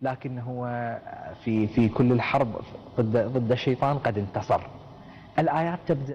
لكن هو في كل الحرب ضد الشيطان قد انتصر. الآيات تبدأ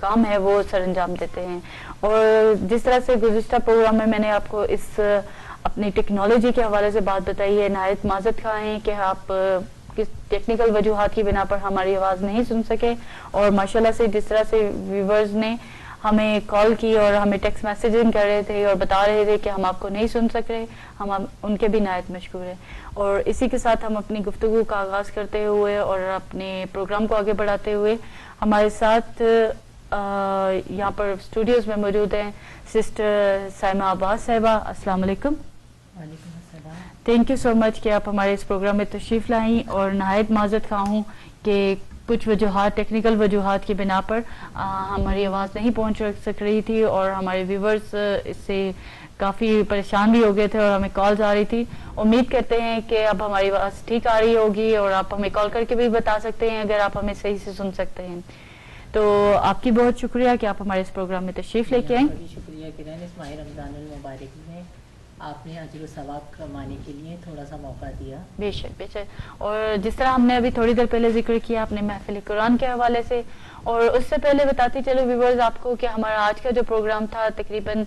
کام ہے وہ سر انجام دیتے ہیں. اور جس طرح سے گزشتہ پروگرام میں میں نے آپ کو اس اپنی ٹیکنالوجی کے حوالے سے بات بتائی ہے، نہایت معذرت خواہ ہیں کہ آپ کس ٹیکنیکل وجوہات کی بنا پر ہماری آواز نہیں سن سکے. اور ماشاءاللہ سے جس طرح سے ویورز نے ہمیں کال کی اور ہمیں ٹیکسٹ میسیجنگ کر رہے تھے اور بتا رہے تھے کہ ہم آپ کو نہیں سن سک رہے، ہم ان کے بھی نہایت مشکور ہیں. اور اسی کے ساتھ ہم اپنی گفتگو کا آغاز کرتے ہوئے اور اپنے پروگرام کو آگے بڑھاتے ہوئے ہمارے ساتھ یہاں پر اسٹوڈیوز میں موجود ہیں سسٹر سائمہ عباس صاحبہ. السلام علیکم. وعلیکم السلام. تھینک یو سو مچ کہ آپ ہمارے اس پروگرام میں تشریف لائیں، اور نہایت معذرت خواہ ہوں کہ کچھ وجوہات ٹیکنیکل وجوہات کی بنا پر ہماری آواز نہیں پہنچ سک رہی تھی، اور ہمارے ویورز اس سے کافی پریشان بھی ہو گئے تھے اور ہمیں کالز آ رہی تھی. امید کرتے ہیں کہ اب ہماری آواز ٹھیک آ رہی ہوگی، اور آپ ہمیں کال کر کے بھی بتا سکتے ہیں اگر آپ ہمیں صحیح سے سن سکتے ہیں. تو آپ کی بہت شکریہ کہ آپ ہمارے اس پروگرام میں تشریف لے کے آئیں. بڑی شکریہ کرن، اس ماہ رمضان المبارک میں آپ نے اجر و ثواب کمانے کے لیے تھوڑا سا موقع دیا. بے شک بے شک. اور جس طرح ہم نے ابھی تھوڑی دیر پہلے ذکر کیا اپنے محفل قرآن کے حوالے سے، اور اس سے پہلے بتاتی چلو ویورز آپ کو کہ ہمارا آج کا جو پروگرام تھا تقریباً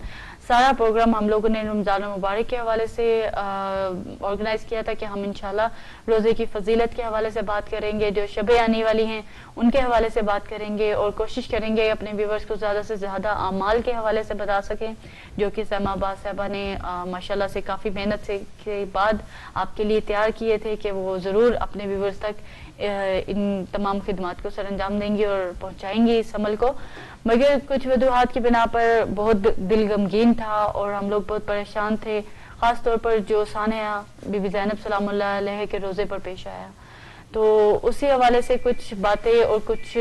سارا پروگرام ہم لوگوں نے رمضان المبارک کے حوالے سے آرگنائز کیا تھا کہ ہم انشاءاللہ روزے کی فضیلت کے حوالے سے بات کریں گے، جو شبیں آنے والی ہیں ان کے حوالے سے بات کریں گے، اور کوشش کریں گے اپنے ویورز کو زیادہ سے زیادہ اعمال کے حوالے سے بتا سکیں جو کہ سائمہ عباس صاحبہ نے ماشاءاللہ سے کافی محنت سے کے بعد آپ کے لیے تیار کیے تھے کہ وہ ضرور اپنے ویورز تک ان تمام خدمات کو سر انجام دیں گی اور پہنچائیں گی اس عمل کو. مگر کچھ وجوہات کی بنا پر بہت دل غمگین تھا اور ہم لوگ بہت پریشان تھے، خاص طور پر جو سانحہ بی بی زینب سلام اللہ علیہ کے روزے پر پیش آیا. تو اسی حوالے سے کچھ باتیں اور کچھ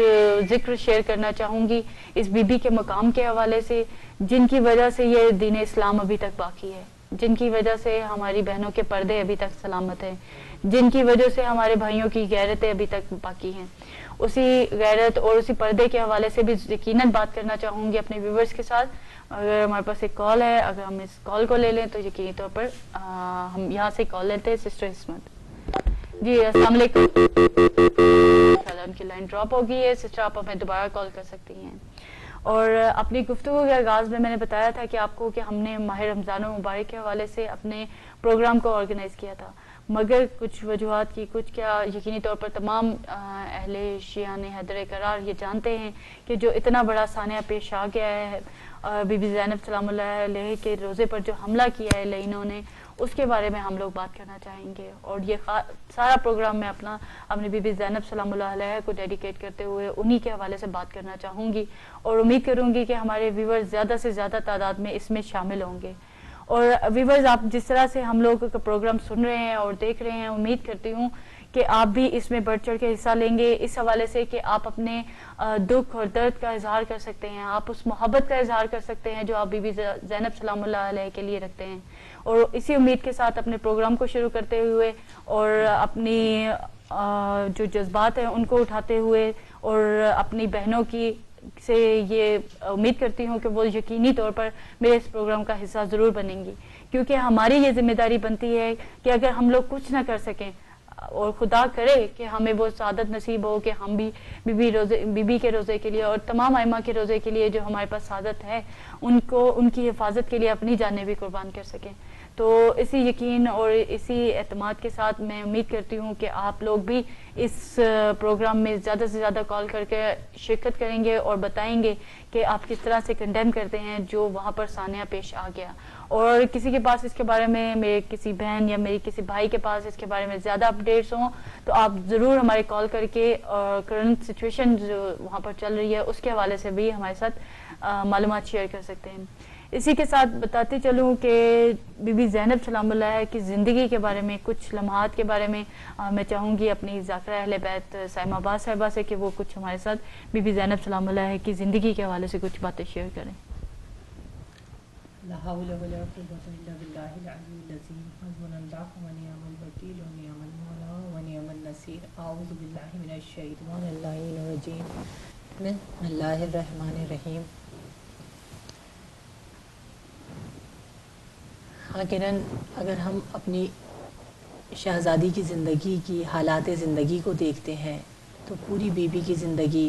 ذکر شیئر کرنا چاہوں گی اس بی بی کے مقام کے حوالے سے، جن کی وجہ سے یہ دین اسلام ابھی تک باقی ہے، جن کی وجہ سے ہماری بہنوں کے پردے ابھی تک سلامت ہیں، جن کی وجہ سے ہمارے بھائیوں کی غیرتیں ابھی تک باقی ہیں. اسی غیرت اور اسی پردے کے حوالے سے بھی یقیناً بات کرنا چاہوں گی اپنے ویورز کے ساتھ. اگر ہمارے پاس ایک کال ہے، اگر ہم اس کال کو لے لیں تو یقینی طور پر ہم یہاں سے کال لیتے ہیں سسٹر عصمت. جی السلام علیکم. ان کی لائن ڈراپ ہو گئی ہے سسٹر، آپ ہمیں دوبارہ کال کر سکتی ہیں. اور اپنی گفتگو کے آغاز میں نے بتایا تھا کہ آپ کو کہ ہم نے ماہ رمضان المبارک کے حوالے سے اپنے پروگرام کو آرگنائز کیا تھا، مگر کچھ وجوہات کی کچھ کیا یقینی طور پر تمام اہل شیعان حیدر قرار یہ جانتے ہیں کہ جو اتنا بڑا سانحہ پیش آ گیا ہے بی بی زینب سلام اللہ علیہ کے روزے پر جو حملہ کیا ہے لعینوں نے، اس کے بارے میں ہم لوگ بات کرنا چاہیں گے. اور یہ سارا پروگرام میں اپنی بی بی زینب سلام اللہ علیہ کو ڈیڈیکیٹ کرتے ہوئے انہی کے حوالے سے بات کرنا چاہوں گی، اور امید کروں گی کہ ہمارے ویور زیادہ سے زیادہ تعداد میں اس میں شامل ہوں گے. اور ویورز آپ جس طرح سے ہم لوگ کا پروگرام سن رہے ہیں اور دیکھ رہے ہیں، امید کرتی ہوں کہ آپ بھی اس میں بڑھ چڑھ کے حصہ لیں گے، اس حوالے سے کہ آپ اپنے دکھ اور درد کا اظہار کر سکتے ہیں، آپ اس محبت کا اظہار کر سکتے ہیں جو آپ بی بی زینب سلام اللہ علیہ کے لیے رکھتے ہیں. اور اسی امید کے ساتھ اپنے پروگرام کو شروع کرتے ہوئے اور اپنی جو جذبات ہیں ان کو اٹھاتے ہوئے اور اپنی بہنوں کی سے یہ امید کرتی ہوں کہ وہ یقینی طور پر میرے اس پروگرام کا حصہ ضرور بنیں گی، کیونکہ ہماری یہ ذمہ داری بنتی ہے کہ اگر ہم لوگ کچھ نہ کر سکیں اور خدا کرے کہ ہمیں وہ سعادت نصیب ہو کہ ہم بھی بی بی کے روزے کے لیے اور تمام ائمہ کے روزے کے لیے جو ہمارے پاس سعادت ہے ان کی حفاظت کے لیے اپنی جانیں بھی قربان کر سکیں. تو اسی یقین اور اسی اعتماد کے ساتھ میں امید کرتی ہوں کہ آپ لوگ بھی اس پروگرام میں زیادہ سے زیادہ کال کر کے شرکت کریں گے اور بتائیں گے کہ آپ کس طرح سے کنڈیم کرتے ہیں جو وہاں پر سانحہ پیش آ گیا. اور کسی کے پاس اس کے بارے میں، میرے کسی بہن یا میری کسی بھائی کے پاس اس کے بارے میں زیادہ اپڈیٹس ہوں تو آپ ضرور ہمارے کال کر کے کرنٹ سچویشن جو وہاں پر چل رہی ہے اس کے حوالے سے بھی ہمارے ساتھ معلومات شیئر کر سکتے ہیں. اسی کے ساتھ بتاتے چلوں کہ بی بی زینب سلام اللہ کی زندگی کے بارے میں کچھ لمحات کے بارے میں میں چاہوں گی اپنی ذاکرہ اہل بیت سائمہ عباس صاحبہ سے کہ وہ کچھ ہمارے ساتھ بی بی زینب سلام اللہ کی زندگی کے حوالے سے کچھ باتیں شیئر کریں. لا حول ولا قوة الا بالله العلي العظيم حسبنا الله ونعم الوكيل ونعم المولى ونعم النصير. اعوذ بالله من الشيطان اللعين الرجيم. بسم الله الرحمن الرحیم. ہاں کرن، اگر ہم اپنی شہزادی کی زندگی کی حالات زندگی کو دیکھتے ہیں تو پوری بی بی کی زندگی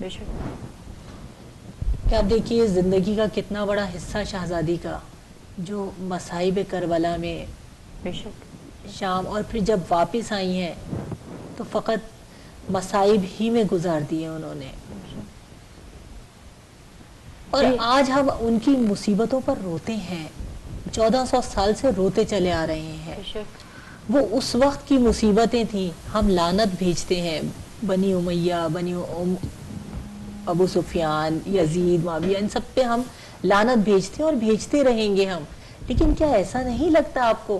بے شک کہ آپ دیکھیے زندگی کا کتنا بڑا حصہ شہزادی کا جو مصائب کربلا میں بے شک شام اور پھر جب واپس آئی ہیں تو فقط مصائب ہی میں گزار دیے انہوں نے. اور آج ہم ان کی مصیبتوں پر روتے ہیں، 1400 سال سے روتے چلے آ رہے ہیں. بے شک وہ اس وقت کی مصیبتیں تھیں. ہم لعنت بھیجتے ہیں بنی امیہ، ابو سفیان، یزید، معاویہ، ان سب پہ ہم لعنت بھیجتے ہیں اور بھیجتے رہیں گے ہم. لیکن کیا ایسا نہیں لگتا آپ کو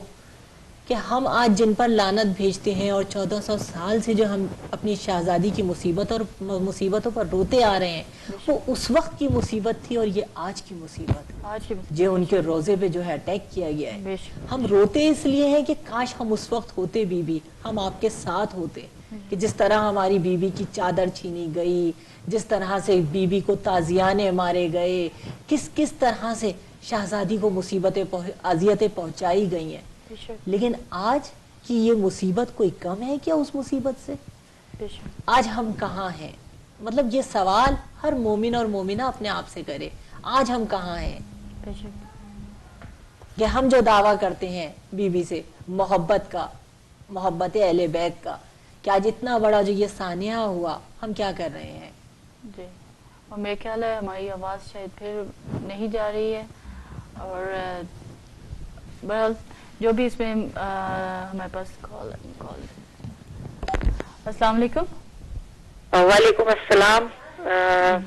کہ ہم آج جن پر لعنت بھیجتے ہیں اور 1400 سال سے جو ہم اپنی شہزادی کی مصیبتوں پر روتے آ رہے ہیں، وہ اس وقت کی مصیبت تھی اور یہ آج کی مصیبت ہے آج کی جو ان کے روزے پہ جو ہے اٹیک کیا گیا بے ہے. شک ہم روتے اس لیے ہیں کہ کاش ہم اس وقت ہوتے بی ہم آپ کے ساتھ ہوتے، کہ جس طرح ہماری بیوی کی چادر چھینی گئی، جس طرح سے بیوی کو تازیانے مارے گئے، کس طرح سے شہزادی کو مصیبتیں اذیتیں پہنچائی گئی ہیں. بے شک لیکن آج کی یہ مصیبت کوئی کم ہے کیا اس مصیبت سے؟ بے شک آج ہم کہاں ہیں؟ مطلب یہ سوال ہر مومن اور مومنہ اپنے آپ سے کرے، آج ہم کہاں ہیں؟ بے شک کہ ہم جو دعویٰ کرتے ہیں بیوی سے محبت کا، محبت اہل بیت کا، کہ آج اتنا بڑا جو یہ سانحہ ہوا، ہم کیا کر رہے ہیں؟ جی. اور میرے خیال ہے ہماری آواز شاید پھر نہیں جا رہی ہے. اور بہرحال جو بھی اس میں ہمارے پاس کال السلام علیکم. وعلیکم السلام.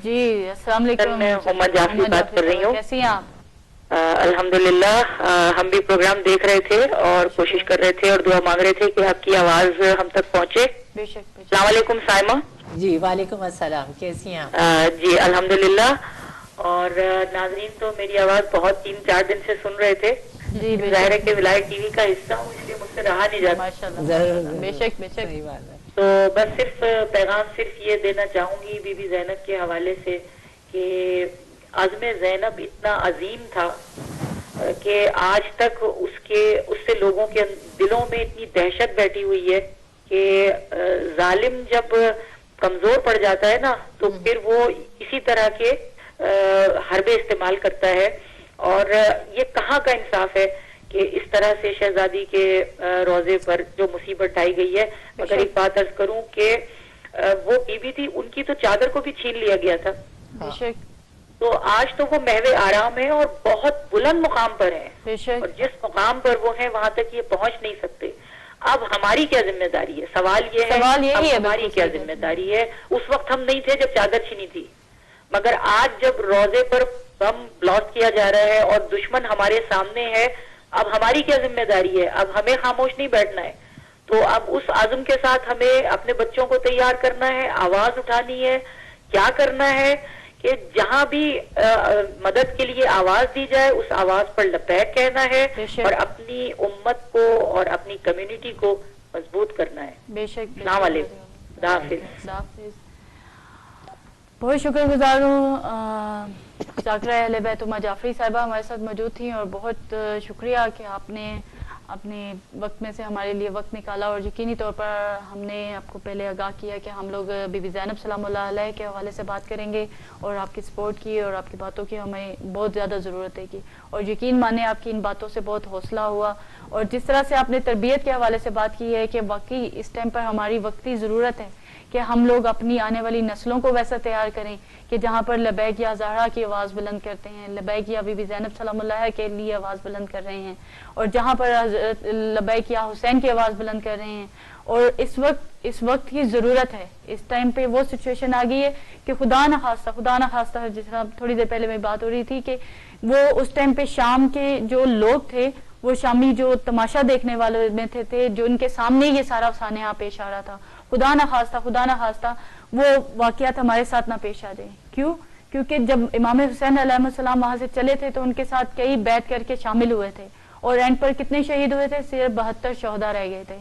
جی السلام علیکم. میں حما جعفری بات کر رہی ہوں. کیسی ہیں آپ؟ الحمدللہ ہم بھی پروگرام دیکھ رہے تھے اور کوشش کر رہے تھے اور دعا مانگ رہے تھے کہ آپ کی آواز ہم تک پہنچے. بے شک بے شک. السلام علیکم سائمہ. جی وعلیکم السلام، کیسی ہیں آپ؟ جی الحمدللہ. اور ناظرین تو میری آواز بہت 3-4 دن سے سن رہے تھے. جی ظاہر ہے کہ ولایت ٹی وی کا حصہ ہوں اس لیے مجھ سے رہا نہیں جاتا. ماشاء اللہ ضرور بے شک بے شک. صحیح بات ہے. تو بس پیغام صرف یہ دینا چاہوں گی بی بی زینب کے حوالے سے کہ عزم زینب اتنا عظیم تھا کہ آج تک اس سے لوگوں کے دلوں میں اتنی دہشت بیٹھی ہوئی ہے کہ ظالم جب کمزور پڑ جاتا ہے نا تو پھر وہ اسی طرح کے حربے استعمال کرتا ہے. اور یہ کہاں کا انصاف ہے کہ اس طرح سے شہزادی کے روزے پر جو مصیبت ڈھائی گئی ہے. مگر ایک بات عرض کروں کہ وہ بیوی تھی، ان کی تو چادر کو بھی چھین لیا گیا تھا. بے شک تو آج تو وہ محو آرام ہے اور بہت بلند مقام پر ہیں. بے شک. اور جس مقام پر وہ ہیں وہاں تک یہ پہنچ نہیں سکتے. اب ہماری کیا ذمہ داری ہے؟ سوال یہ ہے اب ہماری کیا ذمہ داری ہے؟ اس وقت ہم نہیں تھے جب چادر چھینی تھی، مگر آج جب روزے پر بم بلاسٹ کیا جا رہا ہے اور دشمن ہمارے سامنے ہے، اب ہماری کیا ذمہ داری ہے؟ اب ہمیں خاموش نہیں بیٹھنا ہے. تو اب اس عزم کے ساتھ ہمیں اپنے بچوں کو تیار کرنا ہے، آواز اٹھانی ہے. کیا کرنا ہے کہ جہاں بھی مدد کے لیے آواز دی جائے اس آواز پر لبیک کہنا ہے اور اپنی امت کو اور اپنی کمیونٹی کو مضبوط کرنا ہے. بے شک. السلام علیکم. خدا حافظ. خدا حافظ. بہت شکر گزار ہوں ذاکرہ اہل بیت حما جعفری صاحبہ ہمارے ساتھ موجود تھیں، اور بہت شکریہ کہ آپ نے اپنے وقت میں سے ہمارے لیے وقت نکالا. اور یقینی طور پر ہم نے آپ کو پہلے آگاہ کیا کہ ہم لوگ بی بی زینب سلام اللہ علیہ کے حوالے سے بات کریں گے، اور آپ کی سپورٹ کی اور آپ کی باتوں کی ہمیں بہت زیادہ ضرورت ہے. اور یقین مانیں آپ کی ان باتوں سے بہت حوصلہ ہوا، اور جس طرح سے آپ نے تربیت کے حوالے سے بات کی ہے کہ واقعی اس ٹائم پر ہماری وقتی ضرورت ہے کہ ہم لوگ اپنی آنے والی نسلوں کو ویسا تیار کریں کہ جہاں پر لبیک یا زہرا کی آواز بلند کرتے ہیں، لبیک یا بی بی زینب سلام اللہ کے لیے آواز بلند کر رہے ہیں، اور جہاں پر لبیک یا حسین کی آواز بلند کر رہے ہیں. اور اس وقت کی ضرورت ہے. اس ٹائم پہ وہ سچویشن آ گئی ہے کہ خدا نہ خواستہ جس طرح تھوڑی دیر پہلے میں بات ہو رہی تھی کہ وہ اس ٹائم پہ شام کے جو لوگ تھے، وہ شامی جو تماشا دیکھنے والے میں تھے جو ان کے سامنے یہ سارا سانحہ پیش آ رہا تھا، خدا نہ خواستہ وہ واقعات ہمارے ساتھ نہ پیش آ جائیں. کیونکہ جب امام حسین علیہ السلام وہاں سے چلے تھے تو ان کے ساتھ کئی بیعت کر کے شامل ہوئے تھے، اور اینڈ پر کتنے شہید ہوئے تھے؟ صرف 72 شہداء رہ گئے تھے.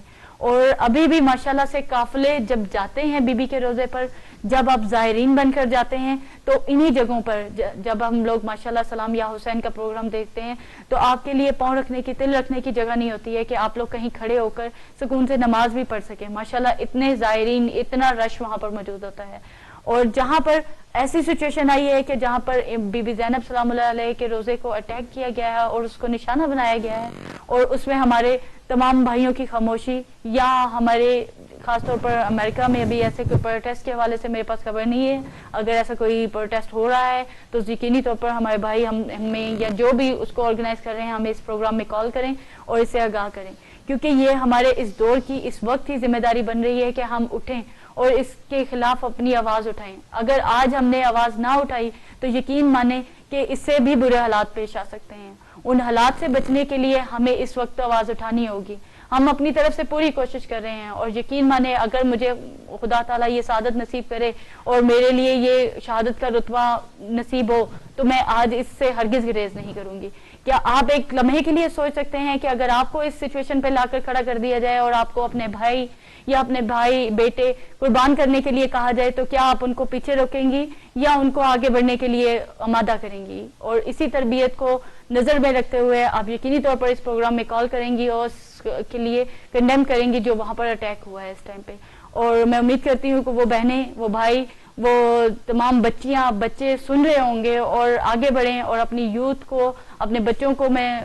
اور ابھی بھی ماشاءاللہ سے قافلے جب جاتے ہیں بی کے روزے پر، جب آپ زائرین بن کر جاتے ہیں تو انہی جگہوں پر جب ہم لوگ ماشاءاللہ سلام یا حسین کا پروگرام دیکھتے ہیں تو آپ کے لیے پاؤں رکھنے کی، تل رکھنے کی جگہ نہیں ہوتی ہے کہ آپ لوگ کہیں کھڑے ہو کر سکون سے نماز بھی پڑھ سکیں. ماشاءاللہ اتنے زائرین، اتنا رش وہاں پر موجود ہوتا ہے. اور جہاں پر ایسی سچویشن آئی ہے کہ جہاں پر بی بی زینب سلام اللہ علیہ کے روزے کو اٹیک کیا گیا ہے اور اس کو نشانہ بنایا گیا ہے، اور اس میں ہمارے تمام بھائیوں کی خاموشی، یا ہمارے خاص طور پر امریکہ میں ابھی ایسے کوئی پروٹیسٹ کے حوالے سے میرے پاس خبر نہیں ہے. اگر ایسا کوئی پروٹیسٹ ہو رہا ہے تو یقینی طور پر ہمارے بھائی ہمیں یا جو بھی اس کو آرگنائز کر رہے ہیں ہمیں اس پروگرام میں کال کریں اور اس سے آگاہ کریں، کیونکہ یہ ہمارے اس دور کی اس وقت ہی ذمہ داری بن رہی ہے کہ ہم اٹھیں اور اس کے خلاف اپنی آواز اٹھائیں. اگر آج ہم نے آواز نہ اٹھائی تو یقین مانیں کہ اس سے بھی برے حالات پیش آ سکتے ہیں. ان حالات سے بچنے کے لیے ہمیں اس وقت آواز اٹھانی ہوگی. ہم اپنی طرف سے پوری کوشش کر رہے ہیں، اور یقین مانیں اگر مجھے خدا تعالیٰ یہ سعادت نصیب کرے اور میرے لیے یہ شہادت کا رتبہ نصیب ہو تو میں آج اس سے ہرگز گریز نہیں کروں گی. کیا آپ ایک لمحے کے لیے سوچ سکتے ہیں کہ اگر آپ کو اس سچویشن پہ لا کر کھڑا کر دیا جائے اور آپ کو اپنے بھائی یا اپنے بھائی بیٹے قربان کرنے کے لیے کہا جائے تو کیا آپ ان کو پیچھے روکیں گی یا ان کو آگے بڑھنے کے لیے آمادہ کریں گی؟ اور اسی تربیت کو نظر میں رکھتے ہوئے آپ یقینی طور پر اس پروگرام میں کال کریں گی اور اس کے لیے کنڈیم کریں گی جو وہاں پر اٹیک ہوا ہے اس ٹائم پہ. اور میں امید کرتی ہوں کہ وہ بہنیں، وہ بھائی، وہ تمام بچیاں بچے سن رہے ہوں گے اور آگے بڑھیں. اور اپنی یوتھ کو، اپنے بچوں کو میں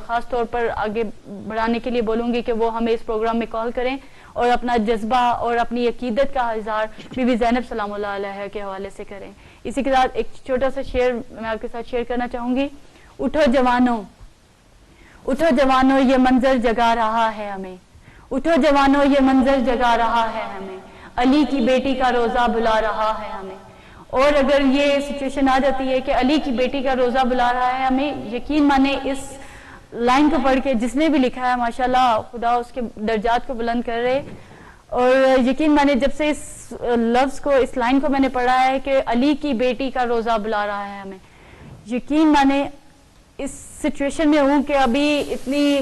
خاص طور پر آگے بڑھانے کے لیے بولوں گی کہ وہ ہمیں اس پروگرام میں کال کریں اور اپنا جذبہ اور اپنی عقیدت کا اظہار بی بی زینب سلام اللہ علیہ کے حوالے سے کریں. اسی کے ساتھ ایک چھوٹا سا شعر میں آپ کے ساتھ شیئر کرنا چاہوں گی. اٹھو جوانوں، اٹھو جوانوں، یہ منظر جگا رہا ہے ہمیں. اٹھو جوانوں، یہ منظر جگا رہا ہے ہمیں. علی کی بیٹی کا روزہ بلا رہا ہے ہمیں. اور اگر یہ سچویشن آ جاتی ہے کہ علی کی بیٹی کا روزہ بلا رہا ہے ہمیں، یقین مانے اس لائن کو پڑھ کے جس نے بھی لکھا ہے ماشاءاللہ خدا اس کے درجات کو بلند کر رہے. اور یقین مانے جب سے اس لفظ کو، اس لائن کو میں نے پڑھا ہے کہ علی کی بیٹی کا روزہ بلا رہا ہے ہمیں، یقین مانے اس سچویشن میں ہوں کہ ابھی اتنی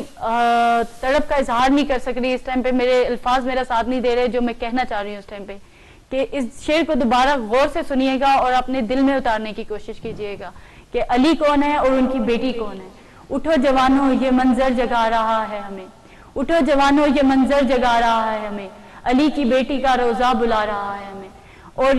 تڑپ کا اظہار نہیں کر سک رہی اس ٹائم پہ. میرے الفاظ میرا ساتھ نہیں دے رہے جو میں کہنا چاہ رہی ہوں اس ٹائم پہ، کہ اس شعر کو دوبارہ غور سے سنیے گا اور اپنے دل میں اتارنے کی کوشش کیجئے گا کہ علی کون ہے اور ان کی بیٹی کون ہے. اٹھو جوانوں، یہ منظر جگا رہا ہے ہمیں. اٹھو جوانوں، یہ منظر جگا رہا ہے ہمیں. علی کی بیٹی کا روزہ بلا رہا ہے ہمیں. اور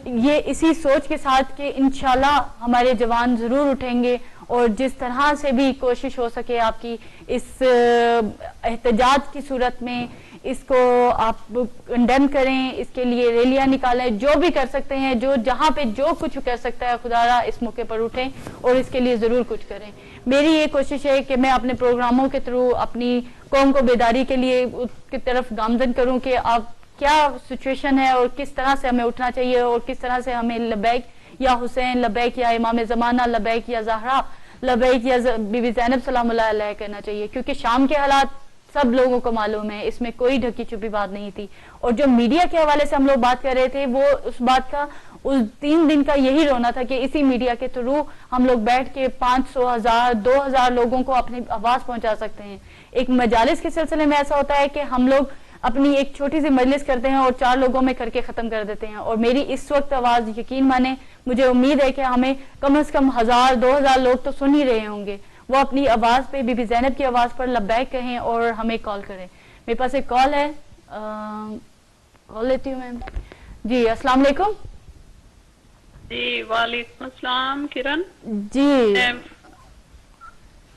یہ اسی سوچ کے ساتھ کہ انشاءاللہ ہمارے جوان ضرور اٹھیں گے اور جس طرح سے بھی کوشش ہو سکے آپ کی اس احتجاج کی صورت میں اس کو آپ کنڈیم کریں، اس کے لیے ریلیاں نکالیں، جو بھی کر سکتے ہیں، جو جہاں پہ جو کچھ کر سکتا ہے خدا را اس موقع پر اٹھیں اور اس کے لیے ضرور کچھ کریں. میری یہ کوشش ہے کہ میں اپنے پروگراموں کے تھرو اپنی قوم کو بیداری کے لیے اس کی طرف گامزن کروں کہ آپ کیا سچویشن ہے اور کس طرح سے ہمیں اٹھنا چاہیے اور کس طرح سے ہمیں لبیک یا حسین، لبیک یا امام زمانہ، لبیک یا زہرا، لبیک یا بی بی زینب سلام اللہ علیہ کہنا چاہیے. کیونکہ شام کے حالات سب لوگوں کو معلوم ہے، اس میں کوئی ڈھکی چھپی بات نہیں تھی. اور جو میڈیا کے حوالے سے ہم لوگ بات کر رہے تھے وہ اس بات کا اس 3 دن کا یہی رونا تھا کہ اسی میڈیا کے تھرو ہم لوگ بیٹھ کے 500، 1000، 2000 لوگوں کو اپنی آواز پہنچا سکتے ہیں. ایک مجالس کے سلسلے میں ایسا ہوتا ہے کہ ہم لوگ اپنی ایک چھوٹی سی مجلس کرتے ہیں اور 4 لوگوں میں کر کے ختم کر دیتے ہیں. اور میری اس وقت آواز یقین مانے مجھے امید ہے کہ ہمیں کم از کم 1000، 2000 لوگ تو سن ہی رہے ہوں گے. وہ اپنی آواز پہ، بی بی زینب کی آواز پر لبیک کہیں اور ہمیں کال کریں. میرے پاس ایک کال ہے، کال لیتی ہوں میں. جی السلام علیکم. جی وعلیکم السلام. کرن جی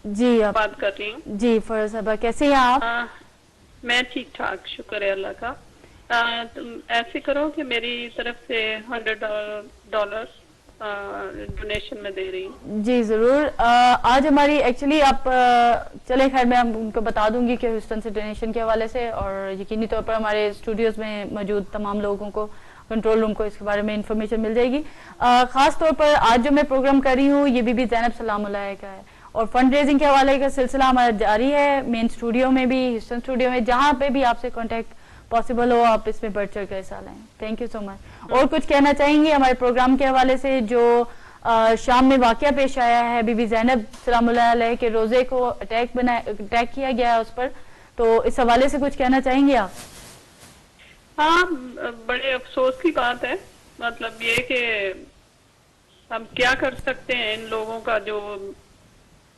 جی آپ بات کر رہی ہوں. جی فروز صاحبہ کیسے ہیں آپ؟ میں ٹھیک ٹھاک، شکر ہے اللہ کا. تم ایسے کرو کہ میری طرف سے $100 ڈونیشن میں دے رہی ہوں. جی ضرور. آج ہماری ایکچولی آپ چلے خیر میں ان کو بتا دوں گی کہ ہیوسٹن سے ڈونیشن کے حوالے سے، اور یقینی طور پر ہمارے اسٹوڈیوز میں موجود تمام لوگوں کو، کنٹرول روم کو اس کے بارے میں انفارمیشن مل جائے گی. خاص طور پر آج جو میں پروگرام کر رہی ہوں یہ بی بی زینب سلام اللہ کا ہے، اور فنڈ ریزنگ کے حوالے کا سلسلہ ہمارا جاری ہے. مین اسٹوڈیو میں بھی، ہیوسٹن اسٹوڈیو میں، جہاں پہ بھی آپ سے کانٹیکٹ پاسبل ہو آپ اس میں بڑھ چڑھ کر حصہ لیں. تھینک یو سو مچ. اور کچھ کہنا چاہیں گے ہمارے پروگرام کے حوالے سے جو شام میں واقعہ پیش آیا ہے بی بی زینب سلام اللہ علیہ کے روزے کو اٹیک کیا گیا ہے اس پر، تو تو اس حوالے سے کچھ کہنا چاہیں گے آپ؟ ہاں بڑے افسوس کی بات ہے، مطلب یہ کہ ہم کیا کر سکتے ہیں ان لوگوں کا جو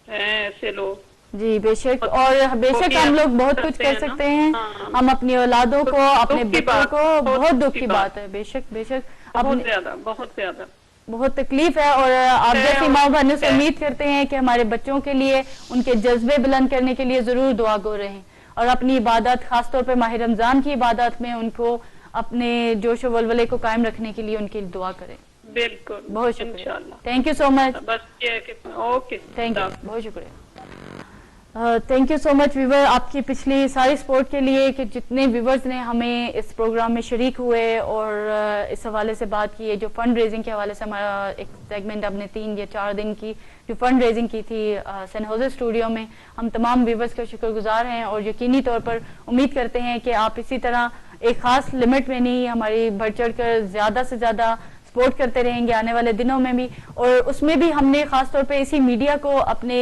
ہیں ایسے لوگ. جی بے شک، اور بے شک ہم لوگ بہت کچھ کر سکتے ہیں. ہم اپنی اولادوں کو، اپنے بچوں کو، بہت دکھ کی بات ہے. بے شک بے شک، بہت زیادہ بہت زیادہ بہت تکلیف ہے. اور آپ جیسی ماں بہنوں سے امید کرتے ہیں کہ ہمارے بچوں کے لیے، ان کے جذبے بلند کرنے کے لیے ضرور دعا گو رہیں، اور اپنی عبادت، خاص طور پہ ماہ رمضان کی عبادت میں ان کو اپنے جوش و ولولے کو قائم رکھنے کے لیے ان کی دعا کریں. بالکل، بہت شکریہ. انشاءاللہ. تھینک یو سو مچ. بس یہ کہ اوکے، تھینک یو، بہت شکریہ. تھینک یو سو مچ ویور، آپ کی پچھلی ساری سپورٹ کے لیے، کہ جتنے ویورز نے ہمیں اس پروگرام میں شریک ہوئے اور اس حوالے سے بات کی ہے. جو فنڈ ریزنگ کے حوالے سے ہمارا ایک سیگمنٹ ہم نے 3 یا 4 دن کی جو فنڈ ریزنگ کی تھی سین ہوزے اسٹوڈیو میں، ہم تمام ویورز کا شکر گزار ہیں، اور یقینی طور پر امید کرتے ہیں کہ آپ اسی طرح ایک خاص لمٹ میں نہیں، ہماری بڑھ چڑھ کر زیادہ سے زیادہ سپورٹ کرتے رہیں گے آنے والے دنوں میں بھی. اور اس میں بھی ہم نے خاص طور پہ اسی میڈیا کو اپنے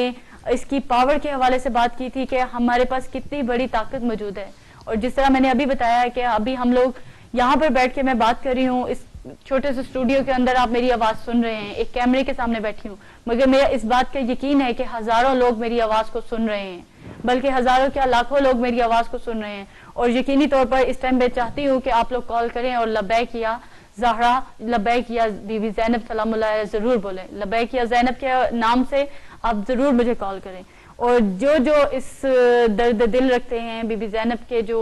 اس کی پاور کے حوالے سے بات کی تھی کہ ہمارے پاس کتنی بڑی طاقت موجود ہے. اور جس طرح میں نے ابھی بتایا ہے کہ ابھی ہم لوگ یہاں پر بیٹھ کے میں بات کر رہی ہوں، اس چھوٹے سے اسٹوڈیو کے اندر آپ میری آواز سن رہے ہیں، ایک کیمرے کے سامنے بیٹھی ہوں، مگر میرا اس بات کا یقین ہے کہ ہزاروں لوگ میری آواز کو سن رہے ہیں، بلکہ ہزاروں کیا لاکھوں لوگ میری آواز کو سن رہے ہیں. اور یقینی طور پر اس ٹائم میں چاہتی ہوں کہ آپ لوگ کال کریں اور لبیک یا زہرا، لبیک یا بی بی زینب سلام اللہ علیہ ضرور بولیں. لبیک یا زینب کے نام سے آپ ضرور مجھے کال کریں. اور جو اس درد دل رکھتے ہیں بی بی زینب کے، جو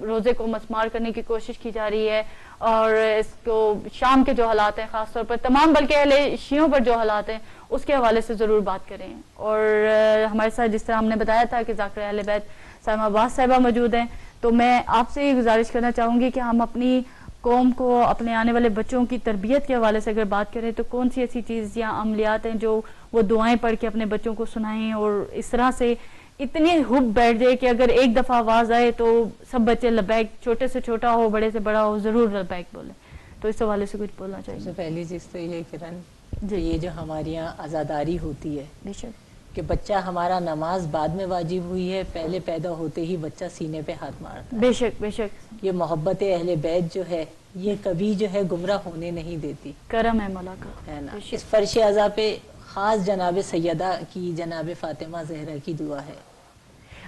روزے کو مسمار کرنے کی کوشش کی جا رہی ہے، اور اس کو شام کے جو حالات ہیں خاص طور پر تمام، بلکہ اہل شیعوں پر جو حالات ہیں اس کے حوالے سے ضرور بات کریں. اور ہمارے ساتھ جس طرح ہم نے بتایا تھا کہ ذاکر اہل بیت سائمہ عباس صاحبہ موجود ہیں، تو میں آپ سے یہ گزارش کرنا چاہوں گی کہ ہم اپنی قوم کو، اپنے آنے والے بچوں کی تربیت کے حوالے سے اگر بات کریں تو کون سی ایسی چیز یا عملیات ہیں جو وہ دعائیں پڑھ کے اپنے بچوں کو سنائیں، اور اس طرح سے اتنی حب بیٹھ جائے کہ اگر ایک دفعہ آواز آئے تو سب بچے لبیک، چھوٹے سے چھوٹا ہو بڑے سے بڑا ہو، ضرور لبیک بولیں. تو اس حوالے سے کچھ بولنا چاہیے. سب سے پہلی چیز تو یہ کرن جی، یہ جو ہمارے یہاں عزاداری ہوتی ہے بے شک کہ بچہ ہمارا نماز بعد میں واجب ہوئی ہے، پہلے پیدا ہوتے ہی بچہ سینے پہ ہاتھ مارتا ہے. بے شک بے شک. یہ محبت اہل بیت جو ہے یہ کبھی جو ہے گمراہ ہونے نہیں دیتی. کرم ہے مولا کا، ہے نا. اس فرش اعضا پہ خاص جناب سیدہ کی، جناب فاطمہ زہرا کی دعا ہے.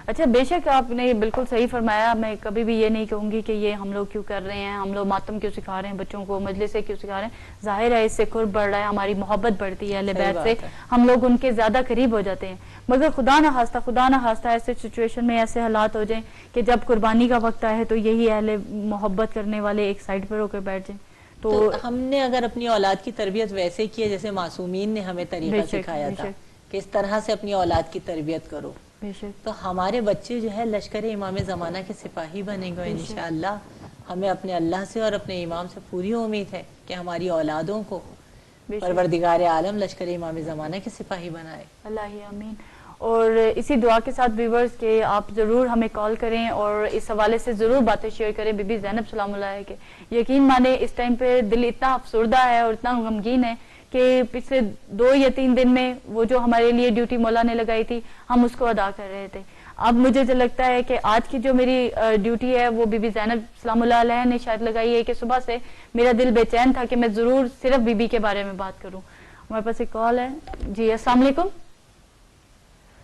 اچھا بے شک آپ نے بالکل صحیح فرمایا. میں کبھی بھی یہ نہیں کہوں گی کہ یہ ہم لوگ کیوں کر رہے ہیں، ہم لوگ ماتم کیوں سکھا رہے ہیں بچوں کو، مجلسیں کیوں سکھا رہے ہیں. ظاہر ہے اس سے قرب بڑھ رہا ہے، ہماری محبت بڑھتی ہے اہل بیت سے، ہم لوگ ان کے زیادہ قریب ہو جاتے ہیں. مگر خدا نہ خواستہ ایسے سچویشن میں ایسے حالات ہو جائیں کہ جب قربانی کا وقت آئے تو یہی اہل محبت کرنے والے ایک سائڈ پر ہو کر بیٹھ جائیں. تو ہم نے اگر اپنی اولاد کی تربیت ویسے کی ہے جیسے معصومین نے ہمیں طریقہ سکھایا تھا کہ اس طرح سے اپنی اولاد کی تربیت کرو، تو ہمارے بچے جو ہے لشکر امام زمانہ کے سپاہی بنیں گے انشاءاللہ. ہمیں اپنے اللہ سے اور اپنے امام سے پوری امید ہے کہ ہماری اولادوں کو پروردگار عالم لشکر امام زمانہ کے سپاہی بنائے. اللہ آمین. اور اسی دعا کے ساتھ ویورز کے آپ ضرور ہمیں کال کریں اور اس حوالے سے ضرور باتیں شیئر کریں بی بی زینب سلام اللہ علیہ کے. یقین مانے اس ٹائم پہ دل اتنا افسردہ ہے اور اتنا غمگین ہے کہ پچھلے 2 یا 3 دن میں وہ جو ہمارے لیے ڈیوٹی مولا نے لگائی تھی ہم اس کو ادا کر رہے تھے. اب مجھے جو لگتا ہے کہ آج کی جو میری ڈیوٹی ہے وہ بی بی زینب سلام اللہ علیہ نے شاید لگائی ہے کہ صبح سے میرا دل بے چین تھا کہ میں ضرور صرف بی بی کے بارے میں بات کروں. ہمارے پاس ایک کال ہے. جی السلام علیکم.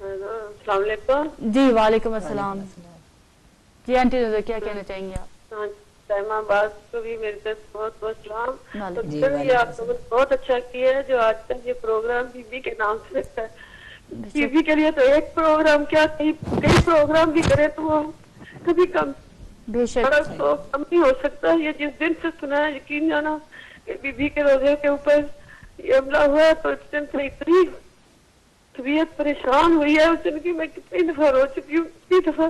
السلام علیکم. جی وعلیکم السلام. جی آنٹی کیا کہنا چاہیں گے آپ؟ سائمہ عباس کو بھی میری طرف بہت بہت سلام. تو آپ نے بہت اچھا کیا ہے جو آج کل یہ پروگرام بی بی کے نام سے رکھتا ہے. بی بی کے لیے تو ایک پروگرام کیا کئی پروگرام بھی کرے تو وہ کبھی کم تو کم نہیں ہو سکتا. یہ جس دن سے سنا ہے یقین جانا کہ بی بی کے روزے کے اوپر یہ حملہ ہوا ہے تو اس دن سے اتنی طبیعت پریشان ہوئی ہے. اس دن کی میں کتنی دفعہ رو چکی ہوں، کتنی دفعہ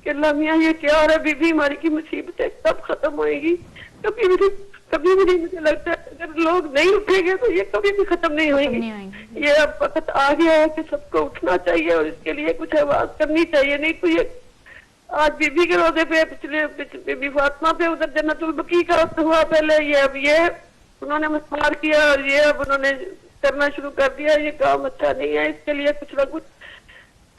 کہ اللہ میاں یہ کیا ہو رہا ہے، بی بی ہماری کی مصیبتیں کب ختم ہوئے گی. کبھی بھی نہیں مجھے لگتا ہے اگر لوگ نہیں اٹھیں گے تو یہ کبھی بھی ختم نہیں ہوئیں گی. یہ اب وقت آ گیا ہے کہ سب کو اٹھنا چاہیے اور اس کے لیے کچھ آواز کرنی چاہیے. نہیں تو یہ آج بی بی کے روزے پہ پچھلے بی بی فاطمہ پہ ادھر جنت البقیع کا وقت ہوا پہلے، یہ اب یہ انہوں نے مسمار کیا اور یہ اب انہوں نے کرنا شروع کر دیا. یہ کام اچھا نہیں ہے. اس کے لیے کچھ نہ کچھ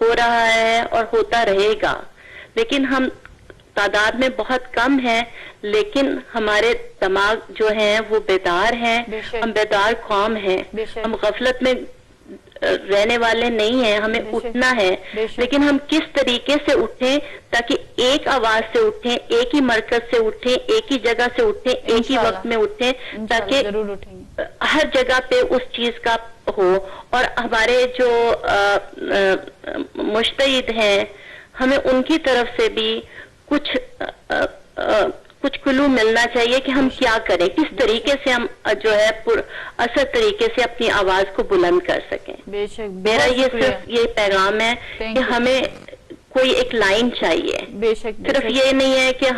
ہو رہا ہے اور ہوتا رہے گا، لیکن ہم تعداد میں بہت کم ہیں، لیکن ہمارے دماغ جو ہیں وہ بیدار ہیں، ہم بیدار قوم ہیں، ہم غفلت میں رہنے والے نہیں ہیں، ہمیں اٹھنا ہے، لیکن ہم کس طریقے سے اٹھیں تاکہ ایک آواز سے اٹھیں، ایک ہی مرکز سے اٹھیں، ایک ہی جگہ سے اٹھیں، ایک ہی وقت میں اٹھیں، تاکہ ہر جگہ پہ اس چیز کا ہو. اور ہمارے جو مجتہد ہیں ہمیں ان کی طرف سے بھی کچھ کلو ملنا چاہیے کہ ہم کیا کریں، کس طریقے سے ہم جو ہے اثر طریقے سے اپنی آواز کو بلند کر سکیں. میرا یہ صرف یہ پیغام ہے کہ ہمیں کوئی ایک لائن چاہیے. صرف یہ نہیں ہے کہ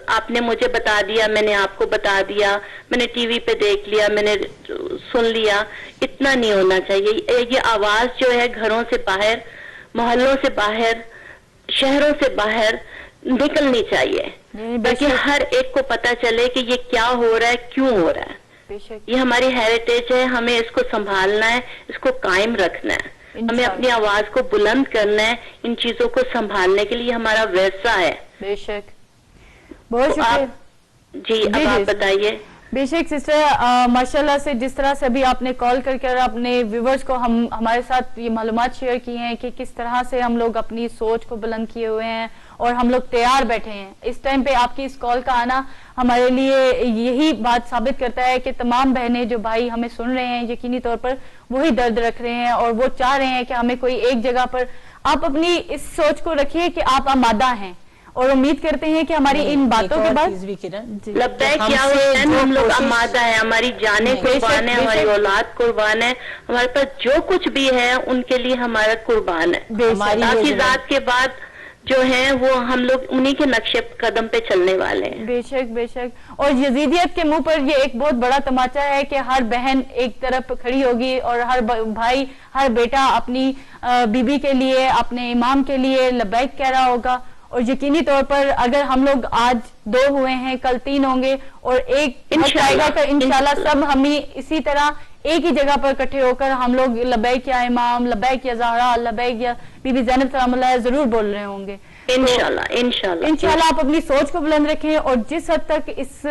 آپ نے مجھے بتا دیا، میں نے آپ کو بتا دیا، میں نے ٹی وی پہ دیکھ لیا، میں نے سن لیا، اتنا نہیں ہونا چاہیے. یہ آواز جو ہے گھروں سے باہر، محلوں سے باہر، شہروں سے باہر نکلنی چاہیے، تاکہ ہر ایک کو پتا چلے کہ یہ کیا ہو رہا ہے، کیوں ہو رہا ہے. یہ ہماری ہیریٹیج ہے، ہمیں اس کو سنبھالنا ہے، اس کو قائم رکھنا ہے، ہمیں اپنی آواز کو بلند کرنا ہے. ان چیزوں کو سنبھالنے کے لیے ہمارا ورثہ ہے. بے شک، بہت شکریہ. جی اب آپ بتائیے. بے شک سسٹر، ماشاءاللہ سے جس طرح سے بھی آپ نے کال کر کر اپنے ویورز کو ہمارے ساتھ یہ معلومات شیئر کی ہیں کہ کس طرح سے ہم لوگ اپنی سوچ کو بلند کیے ہوئے ہیں اور ہم لوگ تیار بیٹھے ہیں. اس ٹائم پہ آپ کی اس کال کا آنا ہمارے لیے یہی بات ثابت کرتا ہے کہ تمام بہنیں جو بھائی ہمیں سن رہے ہیں یقینی طور پر وہی درد رکھ رہے ہیں اور وہ چاہ رہے ہیں کہ ہمیں کوئی ایک جگہ پر. آپ اپنی اس سوچ کو رکھیے کہ آپ آمادہ ہیں اور امید کرتے ہیں کہ ہماری ان باتوں کے بعد لبیک یا حسین ہم لوگ آمادہ ہیں، ہماری جانیں قربان ہے، ہماری اولاد قربان ہے، ہمارے پاس جو کچھ بھی ہے ان کے لیے ہمارا قربان ہے. باقی ذات کے بعد جو ہیں وہ ہم لوگ انہی کے نقش قدم پہ چلنے والے ہیں. بے شک بے شک. اور یزیدیت کے منہ پر یہ ایک بہت بڑا تماچا ہے کہ ہر بہن ایک طرف کھڑی ہوگی اور ہر بھائی، ہر بیٹا اپنی بیوی کے لیے، اپنے امام کے لیے لبیک کہہ رہا ہوگا. اور یقینی طور پر اگر ہم لوگ آج 2 ہوئے ہیں، کل 3 ہوں گے اور ایک آئے گا تو انشاءاللہ سب ہمیں اسی طرح ایک ہی جگہ پر اکٹھے ہو کر ہم لوگ لبیک یا امام، لبیک یا زہرا، لبیک یا بی بی زینب سلام اللہ ضرور بول رہے ہوں گے. انشاءاللہ آپ اپنی سوچ کو بلند رکھیں اور جس حد تک اس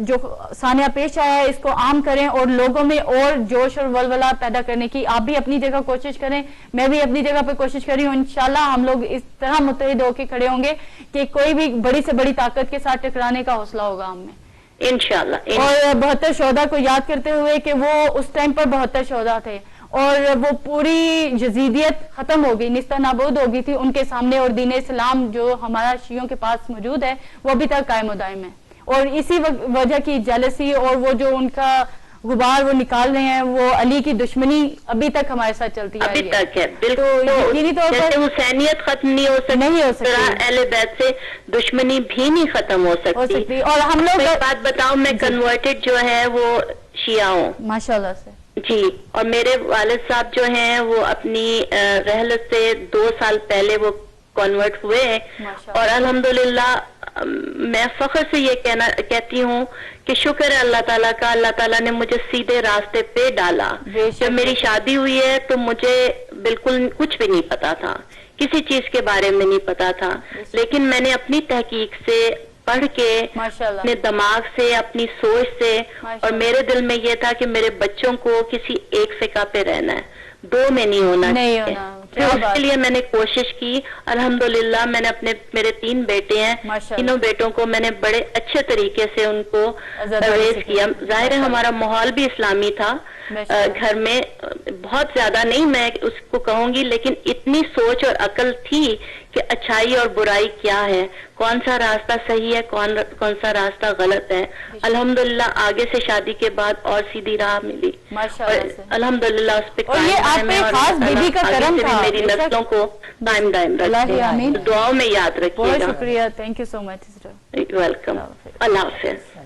جو ثانیہ پیش آیا ہے اس کو عام کریں اور لوگوں میں اور جوش اور ولولہ پیدا کرنے کی آپ بھی اپنی جگہ کوشش کریں، میں بھی اپنی جگہ پہ کوشش کر رہی ہوں. انشاءاللہ ہم لوگ اس طرح متحد ہو کے کھڑے ہوں گے کہ کوئی بھی بڑی سے بڑی طاقت کے ساتھ ٹکرانے کا حوصلہ ہوگا ہم میں انشاءاللہ. اور 72 شہداء کو یاد کرتے ہوئے کہ وہ اس ٹائم پر 72 شہداء تھے اور وہ پوری یزیدیت ختم ہو گئی، نستہ نابود ہو گئی تھی ان کے سامنے، اور دین اسلام جو ہمارا شیعوں کے پاس موجود ہے وہ ابھی تک قائم و دائم ہے. اور اسی وجہ کی جیلسی اور وہ جو ان کا غبار وہ نکال رہے ہیں، وہ علی کی دشمنی ابھی تک ہمارے ساتھ چلتی ابھی تک ہے. بالکل جیسے حسینیت ختم نہیں ہو سکتی، اہل بیت سے دشمنی بھی نہیں ختم ہو سکتی. اور ہم لوگ بات بتاؤں، میں کنورٹڈ جو ہے وہ شیعہ ہوں ماشاءاللہ سے. جی، اور میرے والد صاحب جو ہیں وہ اپنی رحلت سے 2 سال پہلے وہ کنورٹ ہوئے اور الحمدللہ میں فخر سے یہ کہتی ہوں کہ شکر ہے اللہ تعالیٰ کا، اللہ تعالیٰ نے مجھے سیدھے راستے پہ ڈالا. جب میری شادی ہوئی ہے تو مجھے بالکل کچھ بھی نہیں پتا تھا، کسی چیز کے بارے میں نہیں پتا تھا، لیکن میں نے اپنی تحقیق سے پڑھ کے اپنے دماغ سے، اپنی سوچ سے، اور میرے دل میں یہ تھا کہ میرے بچوں کو کسی ایک فقہ پہ رہنا ہے، 2 میں نہیں ہونا چاہیے. اس کے لیے میں نے کوشش کی. الحمدللہ میں نے میرے 3 بیٹے ہیں، تینوں بیٹوں کو میں نے بڑے اچھے طریقے سے ان کو ریز کیا. ظاہر ہے ہمارا ماحول بھی اسلامی تھا گھر میں، بہت زیادہ نہیں میں اس کو کہوں گی، لیکن اتنی سوچ اور عقل تھی کہ اچھائی اور برائی کیا ہے، کون سا راستہ صحیح ہے، کون سا راستہ غلط ہے. الحمدللہ آگے سے شادی کے بعد اور سیدھی راہ ملی، الحمدللہ اس پہ میری نسلوں کو قائم دائم رکھے. دعاؤں میں یاد رکھیے. بہت شکریہ، thank you so much sister. Welcome. اللہ حافظ.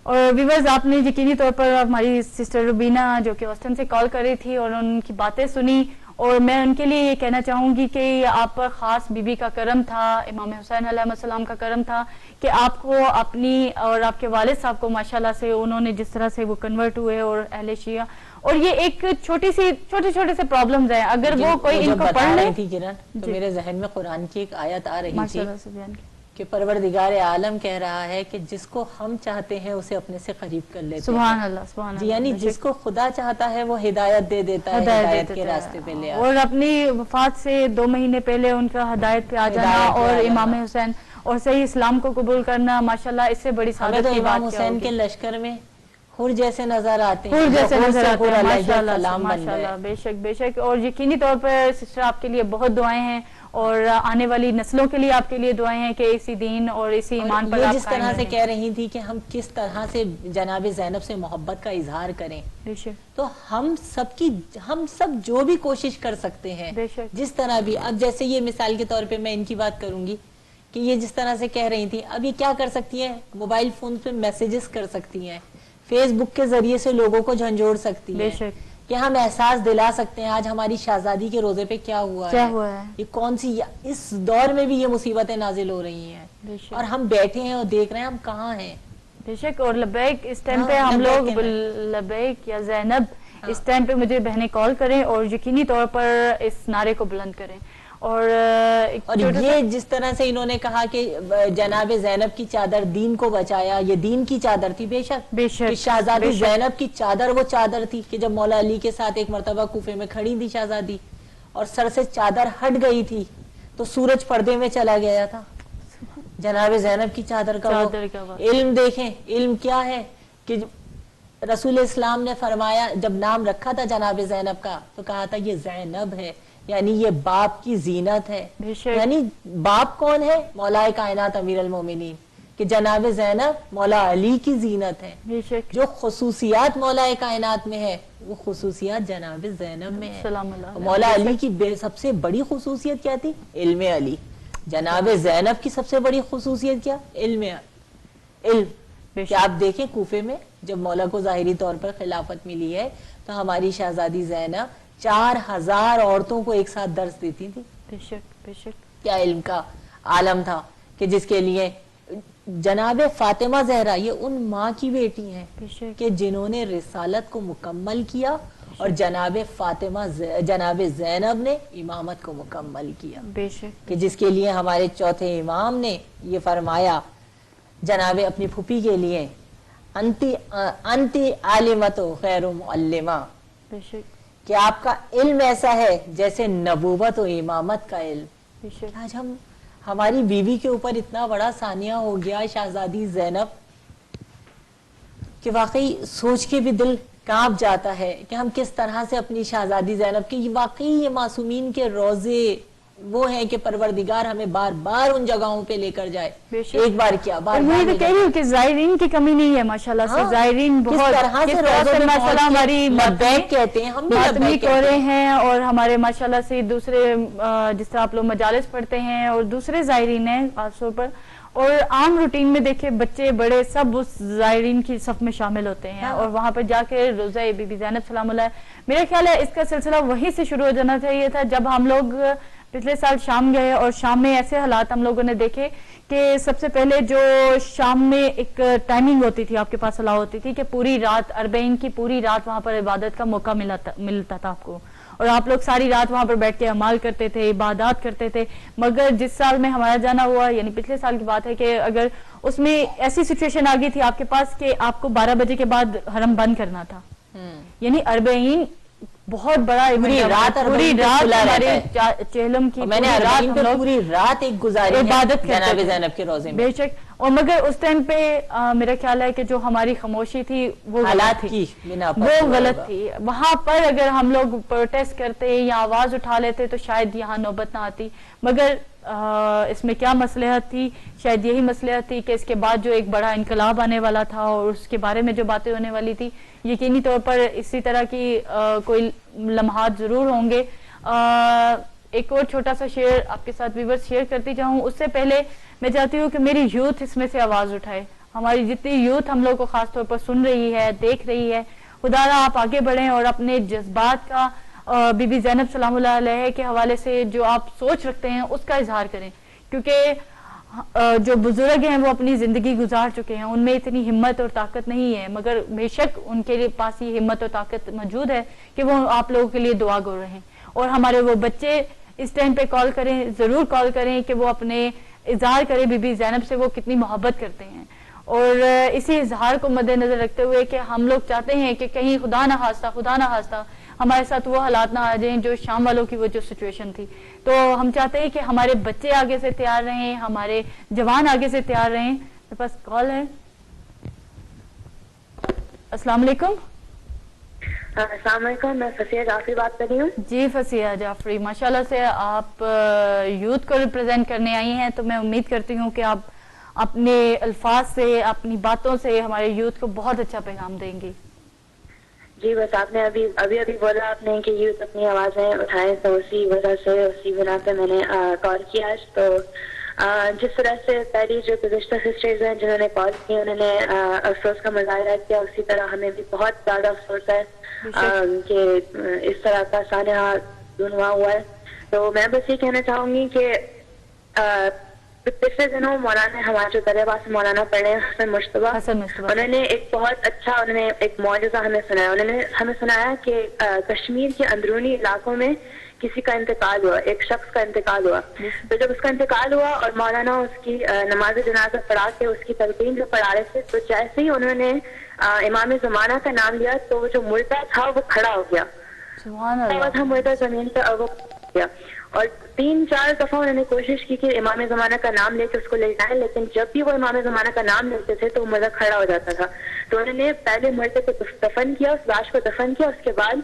اور ویورز، آپ نے یقینی طور پر ہماری سسٹر روبینہ جو کہ آسٹن سے کال کر رہی تھی اور ان کی باتیں سنی اور میں ان کے لیے یہ کہنا چاہوں گی کہ آپ پر خاص بی بی کا کرم تھا، امام حسین علیہ السلام کا کرم تھا کہ آپ کو اپنی اور آپ کے والد صاحب کو ماشاءاللہ سے انہوں نے جس طرح سے وہ کنورٹ ہوئے اور اہل شیعہ، اور یہ ایک چھوٹے چھوٹے سے پرابلمز ہیں، اگر وہ کوئی ان کو پڑھ لے تھی کرن تو میرے ذہن میں قرآن کی ایک آیت آ رہی تھی ماشاءاللہ سے بیان کی کہ پروردگار عالم کہہ رہا ہے کہ جس کو ہم چاہتے ہیں اسے اپنے سے قریب کر لیتے ہیں. سبحان اللہ سبحان اللہ. یعنی جس کو خدا چاہتا ہے وہ ہدایت دے دیتا ہے، ہدایت کے راستے پہ لے آتا ہے. اور اپنی وفات سے 2 مہینے پہلے ان کا ہدایت پہ آ جانا اور امام حسین اور صحیح اسلام کو قبول کرنا، ماشاءاللہ اس سے بڑی سعادت کی بات امام حسین کے لشکر میں حور جیسے نظر آتے ہیں، حور جیسے نظر آتے ہیں ماشاءاللہ ماشاءاللہ. بے شک اور یقینی طور پر سسٹر آپ کے لیے بہت دعائیں ہیں اور آنے والی نسلوں کے لیے آپ کے لیے دعائیں ہیں کہ اسی دین اور اسی ایمان پر آپ جس طرح سے کہہ رہی تھی کہ ہم کس طرح سے جناب زینب سے محبت کا اظہار کریں، تو ہم سب جو بھی کوشش کر سکتے ہیں جس طرح بھی. اب جیسے یہ مثال کے طور پہ میں ان کی بات کروں گی کہ یہ جس طرح سے کہہ رہی تھی، اب یہ کیا کر سکتی ہیں؟ موبائل فون پہ میسیجز کر سکتی ہیں، فیس بک کے ذریعے سے لوگوں کو جھنجھوڑ سکتی ہیں کہ ہم احساس دلا سکتے ہیں آج ہماری شہزادی کے روزے پہ کیا ہوا ہے، یہ کون سی، اس دور میں بھی یہ مصیبتیں نازل ہو رہی ہیں اور ہم بیٹھے ہیں اور دیکھ رہے ہیں ہم کہاں ہیں. بے شک. اور لبیک اس ٹائم پہ ہم لوگ لبیک یا زینب اس ٹائم پہ مجھے بہنیں کال کریں اور یقینی طور پر اس نعرے کو بلند کریں. اور یہ جس طرح سے انہوں نے کہا کہ جناب زینب کی چادر دین کو بچایا، یہ دین کی چادر تھی. بے شک شہزادی زینب کی چادر وہ چادر تھی کہ جب مولا علی کے ساتھ ایک مرتبہ کوفے میں کھڑی تھی شہزادی اور سر سے چادر ہٹ گئی تھی تو سورج پردے میں چلا گیا تھا. جناب زینب کی چادر کا علم دیکھیں، علم کیا ہے کہ رسول اسلام نے فرمایا، جب نام رکھا تھا جناب زینب کا تو کہا تھا یہ زینب ہے، یعنی یہ باپ کی زینت ہے. یعنی باپ کون ہے؟ مولا کائنات امیر المومنین، کہ جناب زینب مولا علی کی زینت ہے. جو خصوصیات مولا کائنات میں ہے وہ خصوصیات جناب زینب میں ہے. مولا علی کی سب سے بڑی خصوصیت کیا تھی؟ علم علی. جناب زینب کی سب سے بڑی خصوصیت کیا؟ علم. کہ آپ دیکھیں کوفے میں جب مولا کو ظاہری طور پر خلافت ملی ہے تو ہماری شہزادی زینب 4000 عورتوں کو ایک ساتھ درس دیتی تھی. بے شک. کیا علم کا عالم تھا کہ جس کے لیے جناب فاطمہ زہرا یہ ان ماں کی بیٹی ہیں کہ جنہوں نے رسالت کو مکمل کیا اور جناب جناب زینب نے امامت کو مکمل کیا. بے شک. کہ جس کے لیے ہمارے چوتھے امام نے یہ فرمایا جناب اپنی پھوپھی کے لیے، انتی عالمت و خیر معلمہ، کہ آپ کا علم ایسا ہے جیسے نبوت و امامت کا علم. آج ہماری بیوی کے اوپر اتنا بڑا ثانیہ ہو گیا شہزادی زینب کہ واقعی سوچ کے بھی دل کانپ جاتا ہے کہ ہم کس طرح سے اپنی شہزادی زینب کی، واقعی یہ معصومین کے روزے وہ ہیں کہ پروردگار ہمیں بار بار ان جگہوں پہ لے کر جائے. ایک بار کیا بار بار. میں کہہ رہی ہوں کہ زائرین کی کمی نہیں ہے ماشاءاللہ سے. زائرین بہت کس طرح سے ماشاءاللہ ہماری لبیک کہتے ہیں، ہم بھی لبیک ہو رہے ہیں اور ہمارے ماشاءاللہ سے دوسرے جس طرح آپ لوگ مجالس پڑھتے ہیں اور دوسرے زائرین ہیں خاص طور پر، اور عام روٹین میں دیکھیں بچے بڑے سب اس زائرین کی صف میں شامل ہوتے ہیں اور وہاں پر جا کے روزہ بی بی زینب سلام اللہ. میرا خیال ہے اس کا سلسلہ وہیں سے شروع ہو جانا چاہیے تھا جب ہم لوگ پچھلے سال شام گئے اور شام میں ایسے حالات ہم لوگوں نے دیکھے کہ سب سے پہلے جو شام میں ایک ٹائمنگ ہوتی تھی آپ کے پاس الاؤ ہوتی تھی کہ پوری رات اربعین کی پوری رات وہاں پر عبادت کا موقع ملتا تھا آپ کو، اور آپ لوگ ساری رات وہاں پر بیٹھ کے اعمال کرتے تھے، عبادات کرتے تھے. مگر جس سال میں ہمارا جانا ہوا یعنی پچھلے سال کی بات ہے کہ اگر اس میں ایسی سچویشن آ گئی تھی آپ کے پاس کہ آپ کو 12 بجے کے بعد حرم بند کرنا تھا. یعنی اربعین بہت بڑا پوری رات ہمارے چہلم کی پوری رات ایک گزاری عبادت جناب زینب کے روزے میں. بے شک. اور مگر اس ٹائم پہ میرا خیال ہے کہ جو ہماری خاموشی تھی وہ غلط تھی، وہ غلط تھی. وہاں پر اگر ہم لوگ پروٹیسٹ کرتے یا آواز اٹھا لیتے تو شاید یہاں نوبت نہ آتی. مگر اس میں کیا مصلحت تھی؟ شاید یہی مصلحت تھی کہ اس کے بعد جو ایک بڑا انقلاب آنے والا تھا اور اس کے بارے میں جو باتیں ہونے والی تھی، یقینی طور پر اسی طرح کی کوئی لمحات ضرور ہوں گے. ایک اور چھوٹا سا شیئر آپ کے ساتھ ویورز شیئر کرتی جاؤں. اس سے پہلے میں چاہتی ہوں کہ میری یوتھ اس میں سے آواز اٹھائے. ہماری جتنی یوتھ ہم لوگ کو خاص طور پر سن رہی ہے، دیکھ رہی ہے، خدا را آپ آگے بڑھیں اور اپنے جذبات کا بی بی زینب سلام اللہ علیہ کے حوالے سے جو آپ سوچ رکھتے ہیں اس کا اظہار کریں، کیونکہ جو بزرگ ہیں وہ اپنی زندگی گزار چکے ہیں، ان میں اتنی ہمت اور طاقت نہیں ہے، مگر بے شک ان کے پاس یہ ہمت اور طاقت موجود ہے کہ وہ آپ لوگوں کے لیے دعا گو رہے ہیں. اور ہمارے وہ بچے اس ٹائم پہ کال کریں، ضرور کال کریں کہ وہ اپنے اظہار کریں بی بی زینب سے وہ کتنی محبت کرتے ہیں. اور اسی اظہار کو مد نظر رکھتے ہوئے کہ ہم لوگ چاہتے ہیں کہ کہیں خدا نہ خواستہ ہمارے ساتھ وہ حالات نہ آ جائیں جو شام والوں کی وہ جو سچویشن تھی. تو ہم چاہتے ہیں کہ ہمارے بچے آگے سے تیار رہیں، ہمارے جوان آگے سے تیار رہیں. میرے پاس کال ہے. السلام علیکم. السلام علیکم، میں فصیحہ جعفری بات کر رہی ہوں. جی فصیحہ جعفری، ماشاءاللہ سے آپ یوتھ کو ریپرزینٹ کرنے آئی ہیں، تو میں امید کرتی ہوں کہ آپ اپنے الفاظ سے، اپنی باتوں سے ہمارے یوتھ کو بہت اچھا پیغام دیں گی. جی بس آپ نے ابھی بولا آپ نے کہ یوتھ اپنی آوازیں اٹھائیں، تو اسی وجہ سے اسی بنا پہ میں نے کال کیا. تو جس طرح سے پہلی جو گزشتہ سسٹرز ہیں جنہوں نے کال کی انہوں نے افسوس کا مظاہرہ کیا، اسی طرح ہمیں بھی بہت زیادہ افسوس ہے کہ اس طرح کا سانحہ رونما ہوا ہے. تو میں بس یہ کہنا چاہوں گی کہ پچھلے دنوں مولانا ہمارے جو دریا باز مولانا پڑھے حسن مشتبہ، انہوں نے ایک بہت اچھا ایک معجزہ ہمیں سنایا. انہوں نے ہمیں سنایا کہ کشمیر کے اندرونی علاقوں میں کسی کا انتقال ہوا، ایک شخص کا انتقال ہوا. تو جب اس کا انتقال ہوا اور مولانا اس کی نماز جنازہ پڑھا کے اس کی تلقین جو پڑھا رہے تھے، تو جیسے ہی انہوں نے امام زمانہ کا نام لیا تو وہ جو مردہ تھا وہ کھڑا ہو گیا. تھا مردہ زمین پہ اور وہ گیا. اور 3-4 دفعہ انہوں نے کوشش کی کہ امام زمانہ کا نام لے کے اس کو لے جائیں، لیکن جب بھی وہ امام زمانہ کا نام لیتے تھے تو وہ مردہ کھڑا ہو جاتا تھا. تو انہوں نے پہلے مردے کو دفن کیا، اس لاش کو دفن کیا، اس کے بعد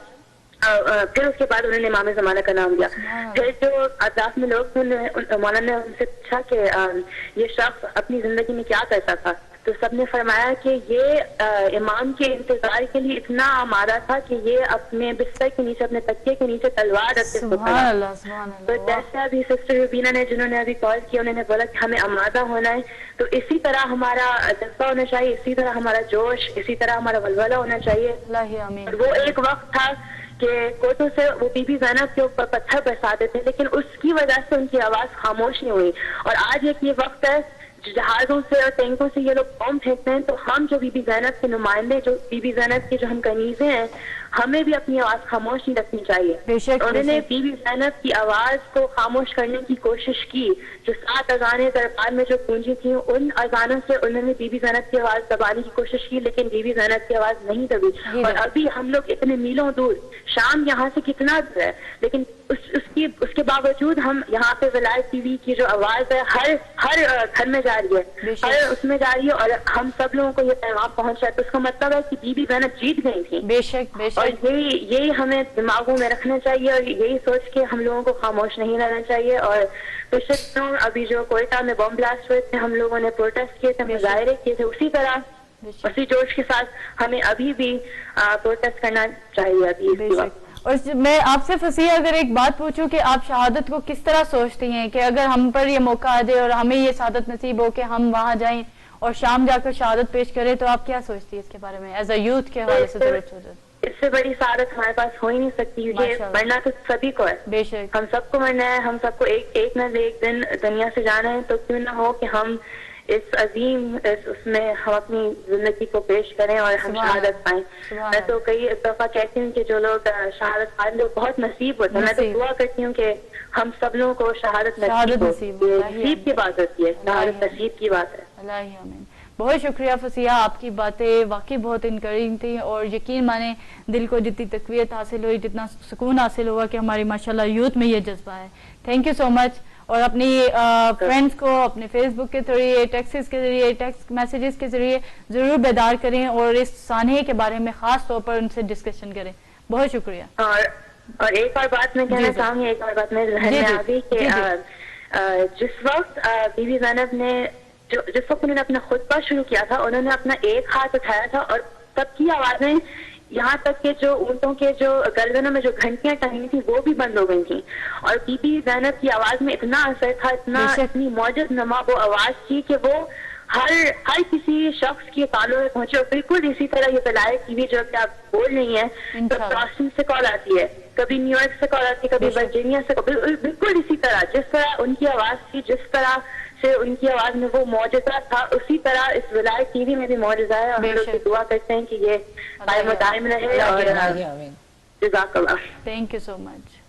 انہوں نے امام زمانہ کا نام لیا. پھر جو اطراف میں لوگ تھے مولانا نے ان سے پوچھا کہ یہ شخص اپنی زندگی میں کیا کرتا تھا، تو سب نے فرمایا کہ یہ امام کے انتظار کے لیے اتنا آمادہ تھا کہ یہ اپنے بستر کے نیچے، اپنے تکیے کے نیچے تلوار رکھ کے سوتا تھا. تو جیسے ابھی سسٹر روبینہ نے جنہوں نے ابھی کال کیا انہوں نے بولا کہ ہمیں آمادہ ہونا ہے، تو اسی طرح ہمارا جذبہ ہونا چاہیے، اسی طرح ہمارا جوش، اسی طرح ہمارا ولولہ ہونا چاہیے. اور وہ ایک وقت تھا کہ کوٹوں سے وہ بی بی زینب کے اوپر پتھر برساتے تھے، لیکن اس کی وجہ سے ان کی آواز خاموش نہیں ہوئی. اور آج ایک یہ وقت ہے جہازوں سے اور ٹینکوں سے یہ لوگ بم پھینکتے ہیں، تو ہم جو بی بی زینب کے نمائندے، جو بی بی زینب کے جو ہم کنیزیں ہیں، ہمیں بھی اپنی آواز خاموش نہیں رکھنی چاہیے. انہوں نے بی بی زینب کی آواز کو خاموش کرنے کی کوشش کی. جو 7 اذانیں دربار میں جو گونجی تھیں، ان اذانوں سے انہوں نے بی بی زینب کی آواز دبانے کی کوشش کی، لیکن بی بی زینب کی آواز نہیں دبی. اور ابھی ہم لوگ اتنے میلوں دور، شام یہاں سے کتنا دور ہے، لیکن اس کے باوجود ہم یہاں پہ ولایت ٹی وی کی جو آواز ہے ہر گھر میں جا رہی ہے، ہر اس میں جا رہی ہے، اور ہم سب لوگوں کو یہ پیغام پہنچا ہے. تو اس کا مطلب ہے کہ بی بی زینب جیت گئی تھی. بے شک اور یہی ہمیں دماغوں میں رکھنا چاہیے، اور یہی سوچ کے ہم لوگوں کو خاموش نہیں رہنا چاہیے. اور پچھلے دنوں ابھی جو کوئٹہ میں بم بلاسٹ ہوئے تھے، ہم لوگوں نے پروٹیسٹ کیے تھے، مظاہرے کیے تھے، اسی طرح اسی جوش کے ساتھ ہمیں ابھی بھی پروٹیسٹ کرنا چاہیے ابھی اس وقت. اور میں آپ سے فصیحہ اگر ایک بات پوچھوں کہ آپ شہادت کو کس طرح سوچتی ہیں کہ اگر ہم پر یہ موقع آ جائے اور ہمیں یہ سعادت نصیب ہو کہ ہم وہاں جائیں اور شام جا کر شہادت پیش کریں، تو آپ کیا سوچتی ہیں اس کے بارے میں ایز اے یوتھ کے حوالے سے؟ اس سے بڑی سعادت ہمارے پاس ہو ہی نہیں سکتی، کیونکہ مرنا تو سبھی کو ہے. بے شک ہم سب کو مرنا ہے، ہم سب کو ایک نہ ایک دن دنیا سے جانا ہے. تو کیوں نہ ہو کہ ہم اس عظیم اس میں ہم اپنی زندگی کو پیش کریں اور ہم شہادت پائیں. میں تو کئی دفعہ کہتی ہوں کہ جو لوگ شہادت پائیں لوگ بہت نصیب ہوتے ہیں. میں تو دعا کرتی ہوں کہ ہم سب لوگوں کو شہادت نصیب کی بات ہوتی ہے، شہادت نصیب کی بات ہے. اللہ آمین. بہت شکریہ فصیحہ، آپ کی باتیں واقعی بہت انکریجنگ تھیں، اور یقین مانے دل کو جتنی تقویت حاصل ہوئی، جتنا سکون حاصل ہوا کہ ہماری ماشاءاللہ یوتھ میں یہ جذبہ ہے. تھینک یو سو مچ. اور اپنی فرینڈز کو اپنے فیس بک کے ذریعے، ٹیکسز کے ذریعے، ٹیکسٹ میسیجز کے ذریعے ضرور بیدار کریں اور اس سانحے کے بارے میں خاص طور پر ان سے ڈسکشن کریں. بہت شکریہ. اور ایک اور بات میں کہنا چاہوں گی، ایک اور بات میرے ذہن میں آ گئی کہ جس وقت بی بی زینب نے جس وقت انہوں نے اپنا خطبہ شروع کیا تھا، انہوں نے اپنا ایک ہاتھ اٹھایا تھا اور سب کی آوازیں، یہاں تک کہ جو اونٹوں کے جو گردنوں میں جو گھنٹیاں ٹنگی تھیں وہ بھی بند ہو گئی تھیں. اور بی بی زینب کی آواز میں اتنا اثر تھا، اتنی معجز نما وہ آواز تھی کہ وہ ہر کسی شخص کی کانوں میں پہنچے. اور بالکل اسی طرح یہ بلائے ٹی وی جو ابھی آپ بول رہی ہیں, بوسٹن سے کال آتی ہے, کبھی نیو یارک سے کال آتی ہے, کبھی ورجینیا سے, بالکل اسی طرح جس طرح ان کی آواز تھی, جس طرح سے ان کی آواز میں وہ معجزہ تھا, اسی طرح اس ولایت ٹی وی میں بھی معجزہ ہے. اور ہم لوگ دعا کرتے ہیں کہ یہ قائم و دائم رہے. اور جزاک اللہ. تھینک یو سو مچ.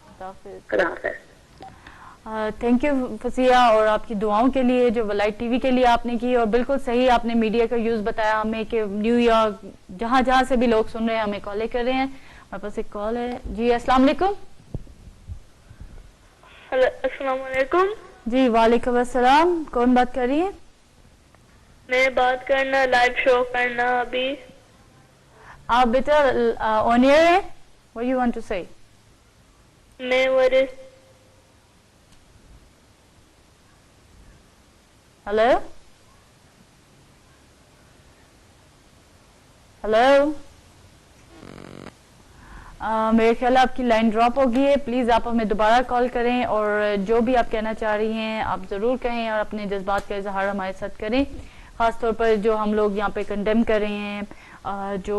خدا حافظ. تھینک یو فصیحہ, اور آپ کی دعاؤں کے لیے جو ولایت ٹی وی کے لیے آپ نے کی. اور بالکل صحیح آپ نے میڈیا کا یوز بتایا ہمیں کہ نیو یارک جہاں جہاں سے بھی لوگ سن رہے ہیں ہمیں کالیں کر رہے ہیں. ہمارے پاس ایک کال ہے. جی السلام علیکم. السلام علیکم. جی وعلیکم السلام. کون بات کر رہی ہیں؟ میں بات کرنا لائیو شو کرنا. ابھی آپ بیٹا آن ایئر ہیں. what you want to say? میں ہلو ہلو. میرے خیال آپ کی لائن ڈراپ ہو گئی ہے. پلیز آپ ہمیں دوبارہ کال کریں اور جو بھی آپ کہنا چاہ رہی ہیں آپ ضرور کہیں اور اپنے جذبات کا اظہار ہمارے ساتھ کریں. خاص طور پر جو ہم لوگ یہاں پہ کنڈیم کر رہے ہیں, جو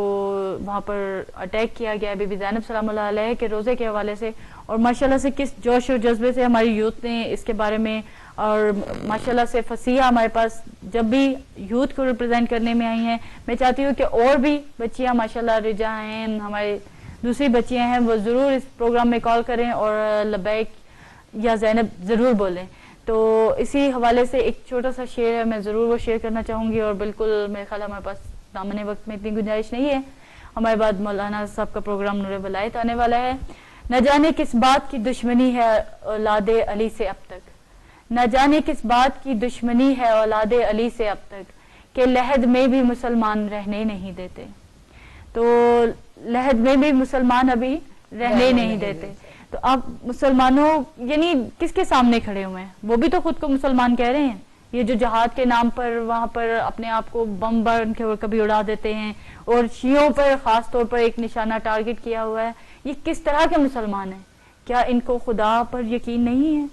وہاں پر اٹیک کیا گیا بی بی زینب سلام اللہ علیہ کے روزے کے حوالے سے, اور ماشاءاللہ سے کس جوش و جذبے سے ہماری یوتھ نے اس کے بارے میں, اور ماشاءاللہ سے فصیحہ ہمارے پاس جب بھی یوتھ کو ریپرزینٹ کرنے میں آئی ہیں. میں چاہتی ہوں کہ اور بھی بچیاں ماشاءاللہ رجا ہیں, ہمارے دوسری بچیاں ہیں, وہ ضرور اس پروگرام میں کال کریں اور لبیک یا زینب ضرور بولیں. تو اسی حوالے سے ایک چھوٹا سا شعر ہے, میں ضرور وہ شیئر کرنا چاہوں گی. اور بالکل میرے خیال ہمارے پاس دامن وقت میں اتنی گنجائش نہیں ہے. ہمارے بعد مولانا صاحب کا پروگرام نور ولایت آنے والا ہے. نہ جانے کس بات کی دشمنی ہے اولاد علی سے اب تک, نہ جانے کس بات کی دشمنی ہے اولاد علی سے اب تک, کہ لحد میں بھی مسلمان رہنے نہیں دیتے. تو لحد میں بھی مسلمان ابھی رہنے نہیں دیتے. تو آپ مسلمانوں یعنی کس کے سامنے کھڑے ہوئے ہیں؟ وہ بھی تو خود کو مسلمان کہہ رہے ہیں. یہ جو جہاد کے نام پر وہاں پر اپنے آپ کو بم بن کے کبھی اڑا دیتے ہیں, اور شیعوں پر خاص طور پر ایک نشانہ ٹارگٹ کیا ہوا ہے, یہ کس طرح کے مسلمان ہیں؟ کیا ان کو خدا پر یقین نہیں ہے؟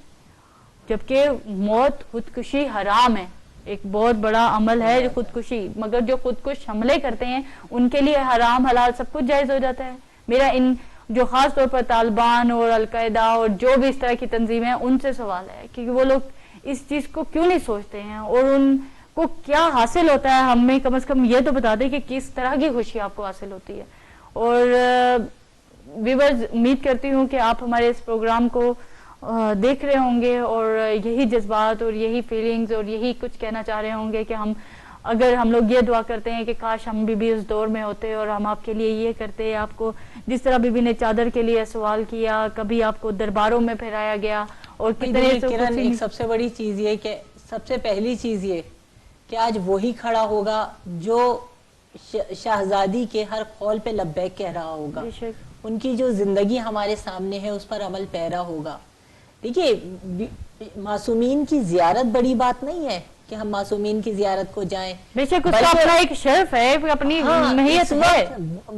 جبکہ موت, خودکشی حرام ہے, ایک بہت بڑا عمل ہے خودکشی, مگر جو خودکش حملے کرتے ہیں ان کے لیے حرام حلال سب کچھ جائز ہو جاتا ہے. میرا ان جو خاص طور پر طالبان اور القاعدہ اور جو بھی اس طرح کی تنظیمیں ہیں ان سے سوال ہے کہ وہ لوگ اس چیز کو کیوں نہیں سوچتے ہیں, اور ان کو کیا حاصل ہوتا ہے. ہمیں کم از کم یہ تو بتا دیں کہ کس طرح کی خوشی آپ کو حاصل ہوتی ہے. اور ویورز, امید کرتی ہوں کہ آپ ہمارے اس پروگرام کو دیکھ رہے ہوں گے اور یہی جذبات اور یہی فیلنگز اور یہی کچھ کہنا چاہ رہے ہوں گے کہ ہم لوگ یہ دعا کرتے ہیں کہ کاش ہم بھی اس دور میں ہوتے اور ہم آپ کے لیے یہ کرتے. آپ کو جس طرح بی بی نے چادر کے لیے سوال کیا, کبھی آپ کو درباروں میں پھیرایا گیا, اور ایک سب سے بڑی چیز یہ کہ سب سے پہلی چیز یہ کہ آج وہی کھڑا ہوگا جو شہزادی کے ہر قول پہ لبیک کہہ رہا ہوگا. ان کی جو زندگی ہمارے سامنے ہے اس پر عمل پیرا ہوگا. دیکھیے معصومین کی زیارت بڑی بات نہیں ہے کہ ہم معصومین کی زیارت کو جائیں, بے شک اس کا اپنا ایک شرف ہے, اپنی مہیت ہے.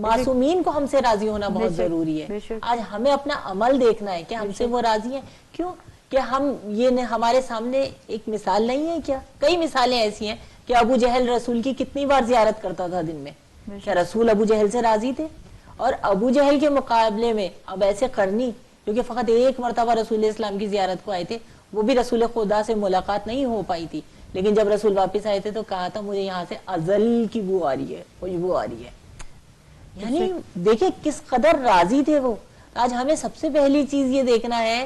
معصومین کو ہم سے راضی ہونا بہت ضروری ہے. آج ہمیں اپنا عمل دیکھنا ہے کہ ہم سے وہ راضی ہیں. کیوں کہ ہم یہ ہمارے سامنے ایک مثال نہیں ہے کیا؟ کئی مثالیں ایسی ہیں کہ ابو جہل رسول کی کتنی بار زیارت کرتا تھا دن میں. کیا رسول ابو جہل سے راضی تھے؟ اور ابو جہل کے مقابلے میں اب ایسے قرنی جو کہ فقط ایک مرتبہ رسول اسلام کی زیارت کو آئے تھے, وہ بھی رسول خدا سے ملاقات نہیں ہو پائی تھی, لیکن جب رسول واپس آئے تھے تو کہا تھا مجھے یہاں سے ازل کی بو آ رہی ہے, خوشبو آ رہی ہے. یعنی دیکھیں کس قدر راضی تھے وہ. آج ہمیں سب سے پہلی چیز یہ دیکھنا ہے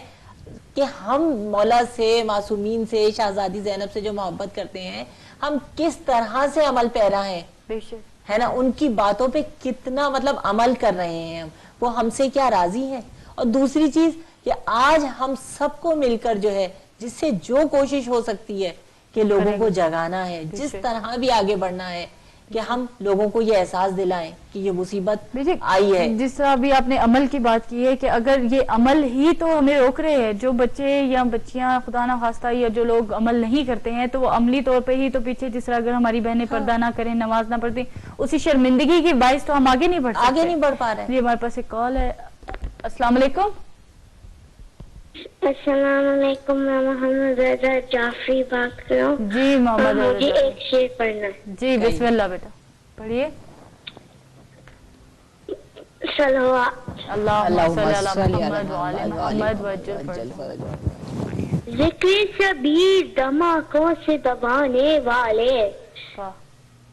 کہ ہم مولا سے, معصومین سے, شہزادی زینب سے جو محبت کرتے ہیں, ہم کس طرح سے عمل پیرا ہیں, ہے نا, ان کی باتوں پہ کتنا مطلب عمل کر رہے ہیں, وہ ہم سے کیا راضی ہیں. اور دوسری چیز کہ آج ہم سب کو مل کر جو ہے, جس سے جو کوشش ہو سکتی ہے کہ لوگوں کو جگانا ہے, جس طرح بھی آگے بڑھنا ہے کہ ہم لوگوں کو یہ احساس دلائیں کہ یہ مصیبت آئی ہے. جس طرح بھی آپ نے عمل کی بات کی ہے کہ اگر یہ عمل ہی تو ہمیں روک رہے ہیں, جو بچے یا بچیاں خدا نہ خواستہ یا جو لوگ عمل نہیں کرتے ہیں تو وہ عملی طور پہ ہی تو پیچھے, جس طرح اگر ہماری بہنیں پردہ نہ کریں, نماز نہ پڑھتی, اسی شرمندگی کی باعث تو ہم آگے نہیں بڑھ سکتے, آگے نہیں بڑھ پا رہے ہیں. جی ہمارے پاس ایک کال ہے. السلام علیکم. السلام علیکم، میں محمد رضا جعفری بات کر رہا ہوں. جی محمد مجھے رضا ایک شعر پڑھنا ہے. جی بسم اللہ بیٹا پڑھیے. اللہم صلی علی محمد وعلی محمد وجل فرج. ذکر شبیر دھماکوں سے دبانے والے،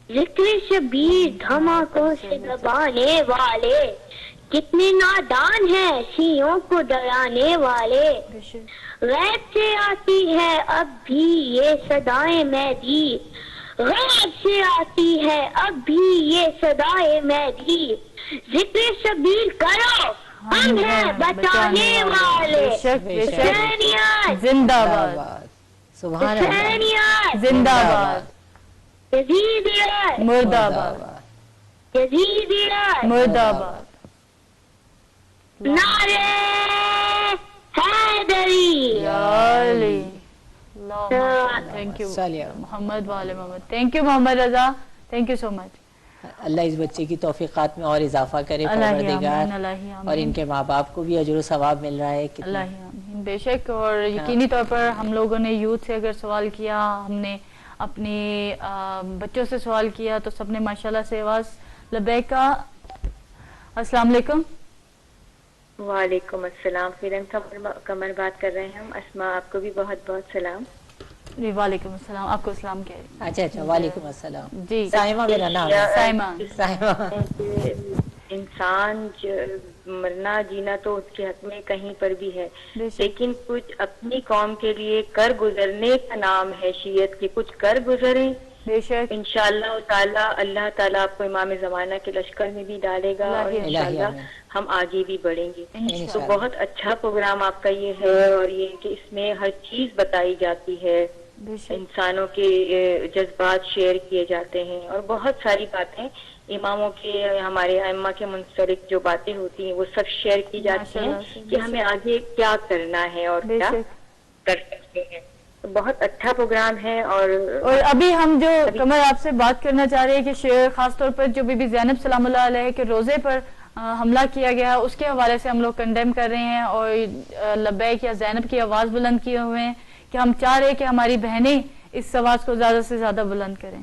ذکر شبیر دھماکوں سے دبانے والے، کتنے نادان ہیں شیعوں کو ڈرانے والے. غیب سے آتی ہے اب بھی یہ صدائے مہدی، غیب سے آتی ہے اب بھی یہ صدائے مہدی. ذکر شبیر کرو ہم ہیں بچانے والے. حسینیت زندہ باد، سبحان اللہ. حسینیت زندہ باد، یزیدیت مرد آباد، یزیدیت مرد آباد. نعرے حیدری. تھینک یو محمد والے Muhammad. Thank you Muhammad Raza, thank you so much. اللہ اس بچے کی توفیقات میں اور اضافہ کرے پروردگار، اور ان کے ماں باپ کو بھی اجر و ثواب مل رہا ہے. اللہ آمین. بے شک. اور یقینی طور پر ہم لوگوں نے یوتھ سے اگر سوال کیا، ہم نے اپنے بچوں سے سوال کیا، تو سب نے ماشاءاللہ سے آواز لبیک کا. السلام علیکم. وعلیکم السلام. فریم قمر بات کر رہے ہیں ہم. اسما آپ کو بھی بہت بہت سلام. جی وعلیکم السلام. آپ کو السلام کہہ رہی ہیں. اچھا وعلیکم السلام. جی سائمہ میرا نام ہے. سائمہ. انسان مرنا جینا تو اس کے حق میں کہیں پر بھی ہے، لیکن کچھ اپنی قوم کے لیے کر گزرنے کا نام ہے شیعت کی. کچھ کر گزریں انشاءاللہ تعالیٰ. اللہ تعالیٰ آپ کو امام زمانہ کے لشکر میں بھی ڈالے گا، اور انشاءاللہ ہم آگے بھی بڑھیں گے. تو بہت اچھا پروگرام آپ کا یہ ہے، اور یہ کہ اس میں ہر چیز بتائی جاتی ہے، انسانوں کے جذبات شیئر کیے جاتے ہیں، اور بہت ساری باتیں اماموں کے، ہمارے ائمہ کے منسلک جو باتیں ہوتی ہیں وہ سب شیئر کی جاتی ہیں کہ ہمیں آگے کیا کرنا ہے اور کیا کر سکتے ہیں. بہت اچھا پروگرام ہے. اور ابھی ہم جو قمر آپ سے بات کرنا چاہ رہے ہیں کہ خاص طور پر جو بی بی زینب سلام اللہ علیہ کے روزے پر حملہ کیا گیا، اس کے حوالے سے ہم لوگ کنڈیم کر رہے ہیں، اور لبیک یا زینب کی آواز بلند کیے ہوئے ہیں کہ ہم چاہ رہے ہیں کہ ہماری بہنیں اس آواز کو زیادہ سے زیادہ بلند کریں.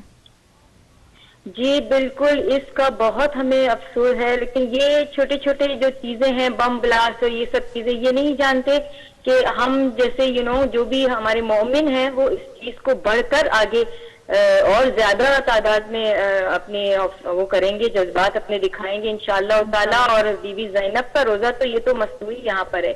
جی بالکل، اس کا بہت ہمیں افسوس ہے، لیکن یہ چھوٹے چھوٹے جو چیزیں ہیں، بم بلاسٹ اور یہ سب چیزیں، یہ نہیں جانتے کہ ہم جیسے جو بھی ہمارے مومن ہیں وہ اس چیز کو بڑھ کر آگے اور زیادہ تعداد میں اپنے وہ کریں گے، جذبات اپنے دکھائیں گے انشاءاللہ تعالیٰ. اور بی بی زینب کا روزہ تو یہ تو مصنوعی یہاں پر ہے،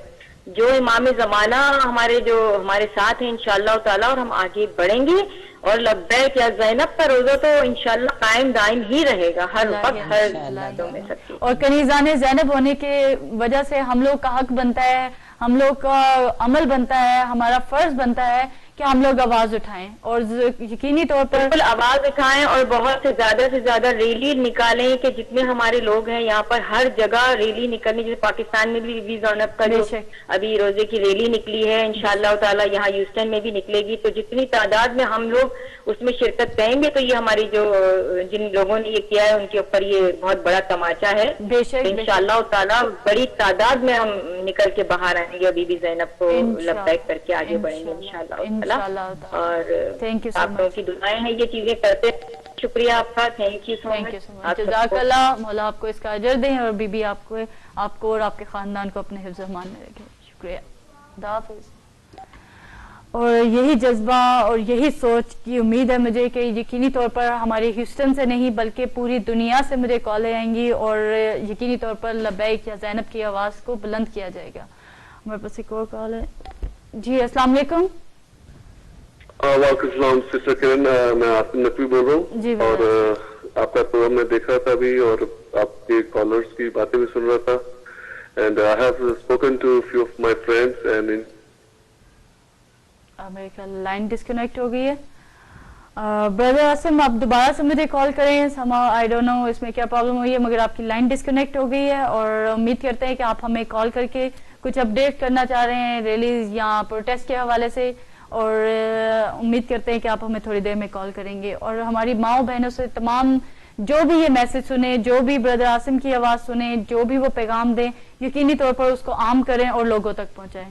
جو امام زمانہ ہمارے ساتھ ہیں انشاءاللہ تعالیٰ، اور ہم آگے بڑھیں گے. اور لبیک یا زینب کا روزہ تو انشاءاللہ قائم دائم ہی رہے گا ہر وقت، ہر لمحوں میں سب کی. اور کنیزان زینب ہونے کی وجہ سے ہم لوگ کا حق بنتا ہے، ہم لوگ کا عمل بنتا ہے، ہمارا فرض بنتا ہے کہ ہم لوگ آواز اٹھائیں، اور یقینی طور پر بالکل آواز اٹھائیں، اور بہت سے زیادہ ریلی نکالیں کہ جتنے ہمارے لوگ ہیں یہاں پر ہر جگہ ریلی نکلنی. جیسے پاکستان میں بھی بی بی زینب کا جو ابھی روزے کی ریلی نکلی ہے انشاءاللہ تعالیٰ، یہاں ہیوسٹن میں بھی نکلے گی. تو جتنی تعداد میں ہم لوگ اس میں شرکت کریں گے تو یہ ہماری جن لوگوں نے یہ کیا ہے ان کے اوپر یہ بہت بڑا تماچا ہے. انشاءاللہ تعالیٰ بڑی تعداد میں ہم نکل کے باہر آئیں گے، بی بی زینب کو لبیک کر کے آگے بڑھیں گے انشاءاللہ. اور آپ لوگوں کی دعائیں ہیں یہ چیزیں کرتے. شکریہ آپ کا. تھینک یو سو مچ. جزاک اللہ. مولا آپ کو اس کا اجر دیں، اور بی بی آپ کو اور آپ کے خاندان کو اپنے حفظ امان میں رکھے. شکریہ. خدا حافظ. اور یہی جذبہ اور یہی سوچ کی امید ہے مجھے کہ یقینی طور پر ہماری ہیوسٹن سے نہیں بلکہ پوری دنیا سے مجھے کالیں آئیں گی، اور یقینی طور پر لبیک یا زینب کی آواز کو بلند کیا جائے گا. ہمارے پاس ایک اور کال ہے. جی السلام علیکم. وعلیکم السلام سسٹر کرن، میں آصف نقوی بول رہا ہوں. اور آپ کا پروگرام میں دیکھ رہا تھا ابھی، اور آپ کے کالرز کی باتیں بھی سن رہا تھا. And I have spoken to few of my friends and میرے خیال لائن ڈسکنیکٹ ہو گئی ہے. بردر عاصم آپ دوبارہ سے مجھے کال کریں. آئی ڈونٹ نو اس میں کیا پرابلم ہوئی ہے، مگر آپ کی لائن ڈسکنیکٹ ہو گئی ہے، اور امید کرتے ہیں کہ آپ ہمیں کال کر کے کچھ اپڈیٹ کرنا چاہ رہے ہیں ریلیز یا پروٹیسٹ کے حوالے سے، اور امید کرتے ہیں کہ آپ ہمیں تھوڑی دیر میں کال کریں گے. اور ہماری ماؤں بہنوں سے تمام جو بھی یہ میسج سنیں، جو بھی بردر عاصم کی آواز سنیں، جو بھی وہ پیغام دیں، یقینی طور پر اس کو عام کریں اور لوگوں تک پہنچائیں.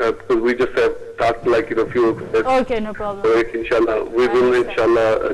because we just have talked like few okay, no problem. So inshallah we will inshallah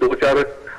2-4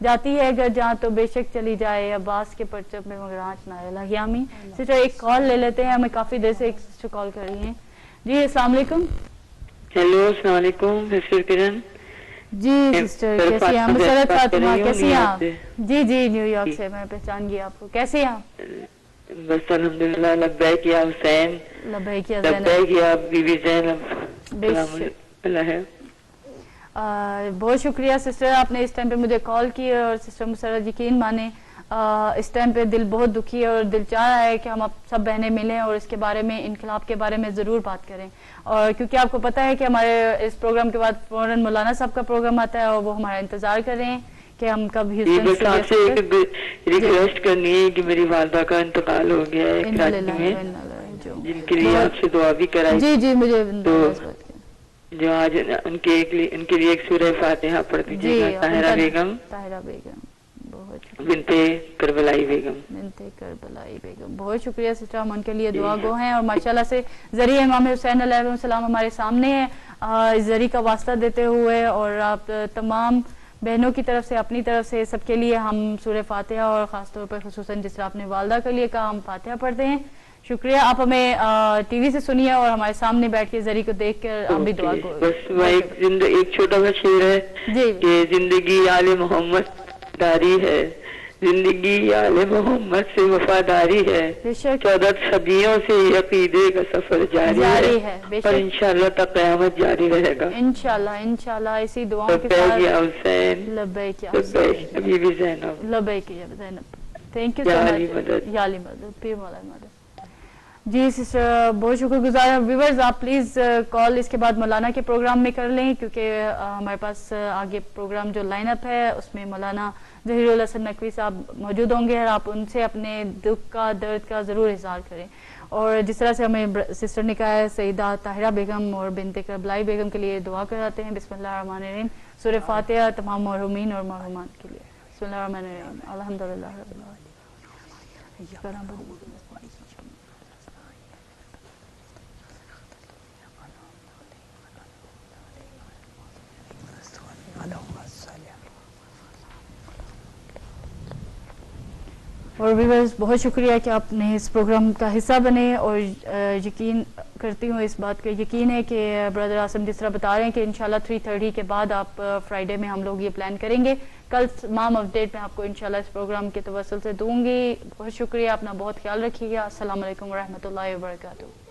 جاتی ہے اگر جہاں تو بے شک چلی جائے، عباس کے پرچم میں مگر آنچ نہ آئے لہیامی. سسٹر ایک کال لے لیتے ہیں، ہمیں کافی دیر سے ایک سسٹر کال کر رہی ہیں. جی السلام علیکم. ہیلو السلام علیکم سسٹر کرن. جی سسٹر کیسی ہیں؟ مسرت فاطمہ کیسی ہیں آپ؟ جی جی نیو یارک سے، میں پہچان گئی آپ کو. کیسی ہیں آپ؟ بس الحمدللہ. لبیک یا حسین. لبیک یا زینب. لبیک یا بی بی زینب. بہت شکریہ سسٹر، آپ نے اس ٹائم پہ مجھے کال کی. اور سسٹر مسرت یقین مانے اس ٹائم پہ دل بہت دکھی ہے اور دل چاہ رہا ہے کہ ہم اب سب بہنیں ملیں اور اس کے بارے میں، انقلاب کے بارے میں ضرور بات کریں. اور کیونکہ آپ کو پتہ ہے کہ ہمارے اس پروگرام کے بعد فوراً مولانا صاحب کا پروگرام آتا ہے اور وہ ہمارا انتظار کر رہے ہیں کہ ہم کب بس آپ سے ایک ریکویسٹ کرنی ہے کہ میری والدہ کا انتقال ہو گیا ہے کراچی میں، جن کے لیے آپ سے دعا بھی کرائی. جی جی مجھے جو آج ان کے لیے ایک سورہ فاتحہ پڑھ دیجیے گا. طاہرہ بیگم بنت کربلائی بیگم. بہت شکریہ سسٹر، ہم ان کے لیے دعا گو ہیں. اور ماشاءاللہ سے ذریعہ امام حسین علیہ السلام ہمارے سامنے ہے. اس ذریعے کا واسطہ دیتے ہوئے اور آپ تمام بہنوں کی طرف سے، اپنی طرف سے، سب کے لیے ہم سورہ فاتحہ اور خاص طور پر خصوصاً جس طرح آپ نے والدہ کے لیے کہا، ہم فاتحہ پڑھتے ہیں. شکریہ. آپ ہمیں ٹی وی سے سنیے اور ہمارے سامنے بیٹھ کے ذریعے کو دیکھ کر آپ بھی دعا کو. بس ایک چھوٹا سا شعر ہے کہ زندگی آل محمد داری ہے، زندگی آل محمد سے وفاداری ہے، 14 صدیوں سے عقیدے کا سفر جاری ہے اور انشاءاللہ تک قیامت جاری رہے گا. انشاءاللہ اسی دعاؤں کے ساتھ. لبیک یا حسین، بی بی زینب. لبیک یا زینب. تھینک یو سو مچ. یا علی مدد، پیر مولا مدد. جی سسٹر بہت شکر گزار. ویورز آپ پلیز کال اس کے بعد مولانا کے پروگرام میں کر لیں کیونکہ ہمارے پاس آگے پروگرام جو لائن اپ ہے اس میں مولانا ظہیر الحسن نقوی صاحب موجود ہوں گے اور آپ ان سے اپنے دکھ کا، درد کا ضرور اظہار کریں. اور جس طرح سے ہمیں سسٹر نے کہا ہے سیدہ طاہرہ بیگم اور بنت کربلائی بیگم کے لیے دعا کراتے ہیں. بسم اللہ الرحمن الرحیم. سورہ فاتحہ تمام مرحومین اور مرحومات کے لیے. بسم اللہ الرحمن الرحیم. الحمدللہ رب العالمین. اور ویورز بہت شکریہ کہ آپ نے اس پروگرام کا حصہ بنے. اور یقین کرتی ہوں، اس بات کا یقین ہے کہ برادر عاصم جس طرح بتا رہے ہیں کہ انشاءاللہ 3:30 کے بعد آپ فرائیڈے میں ہم لوگ یہ پلان کریں گے. کل تمام اپڈیٹ میں آپ کو انشاءاللہ اس پروگرام کے توسل سے دوں گی. بہت شکریہ، اپنا بہت خیال رکھیے گا. السلام علیکم ورحمۃ اللہ وبرکاتہ.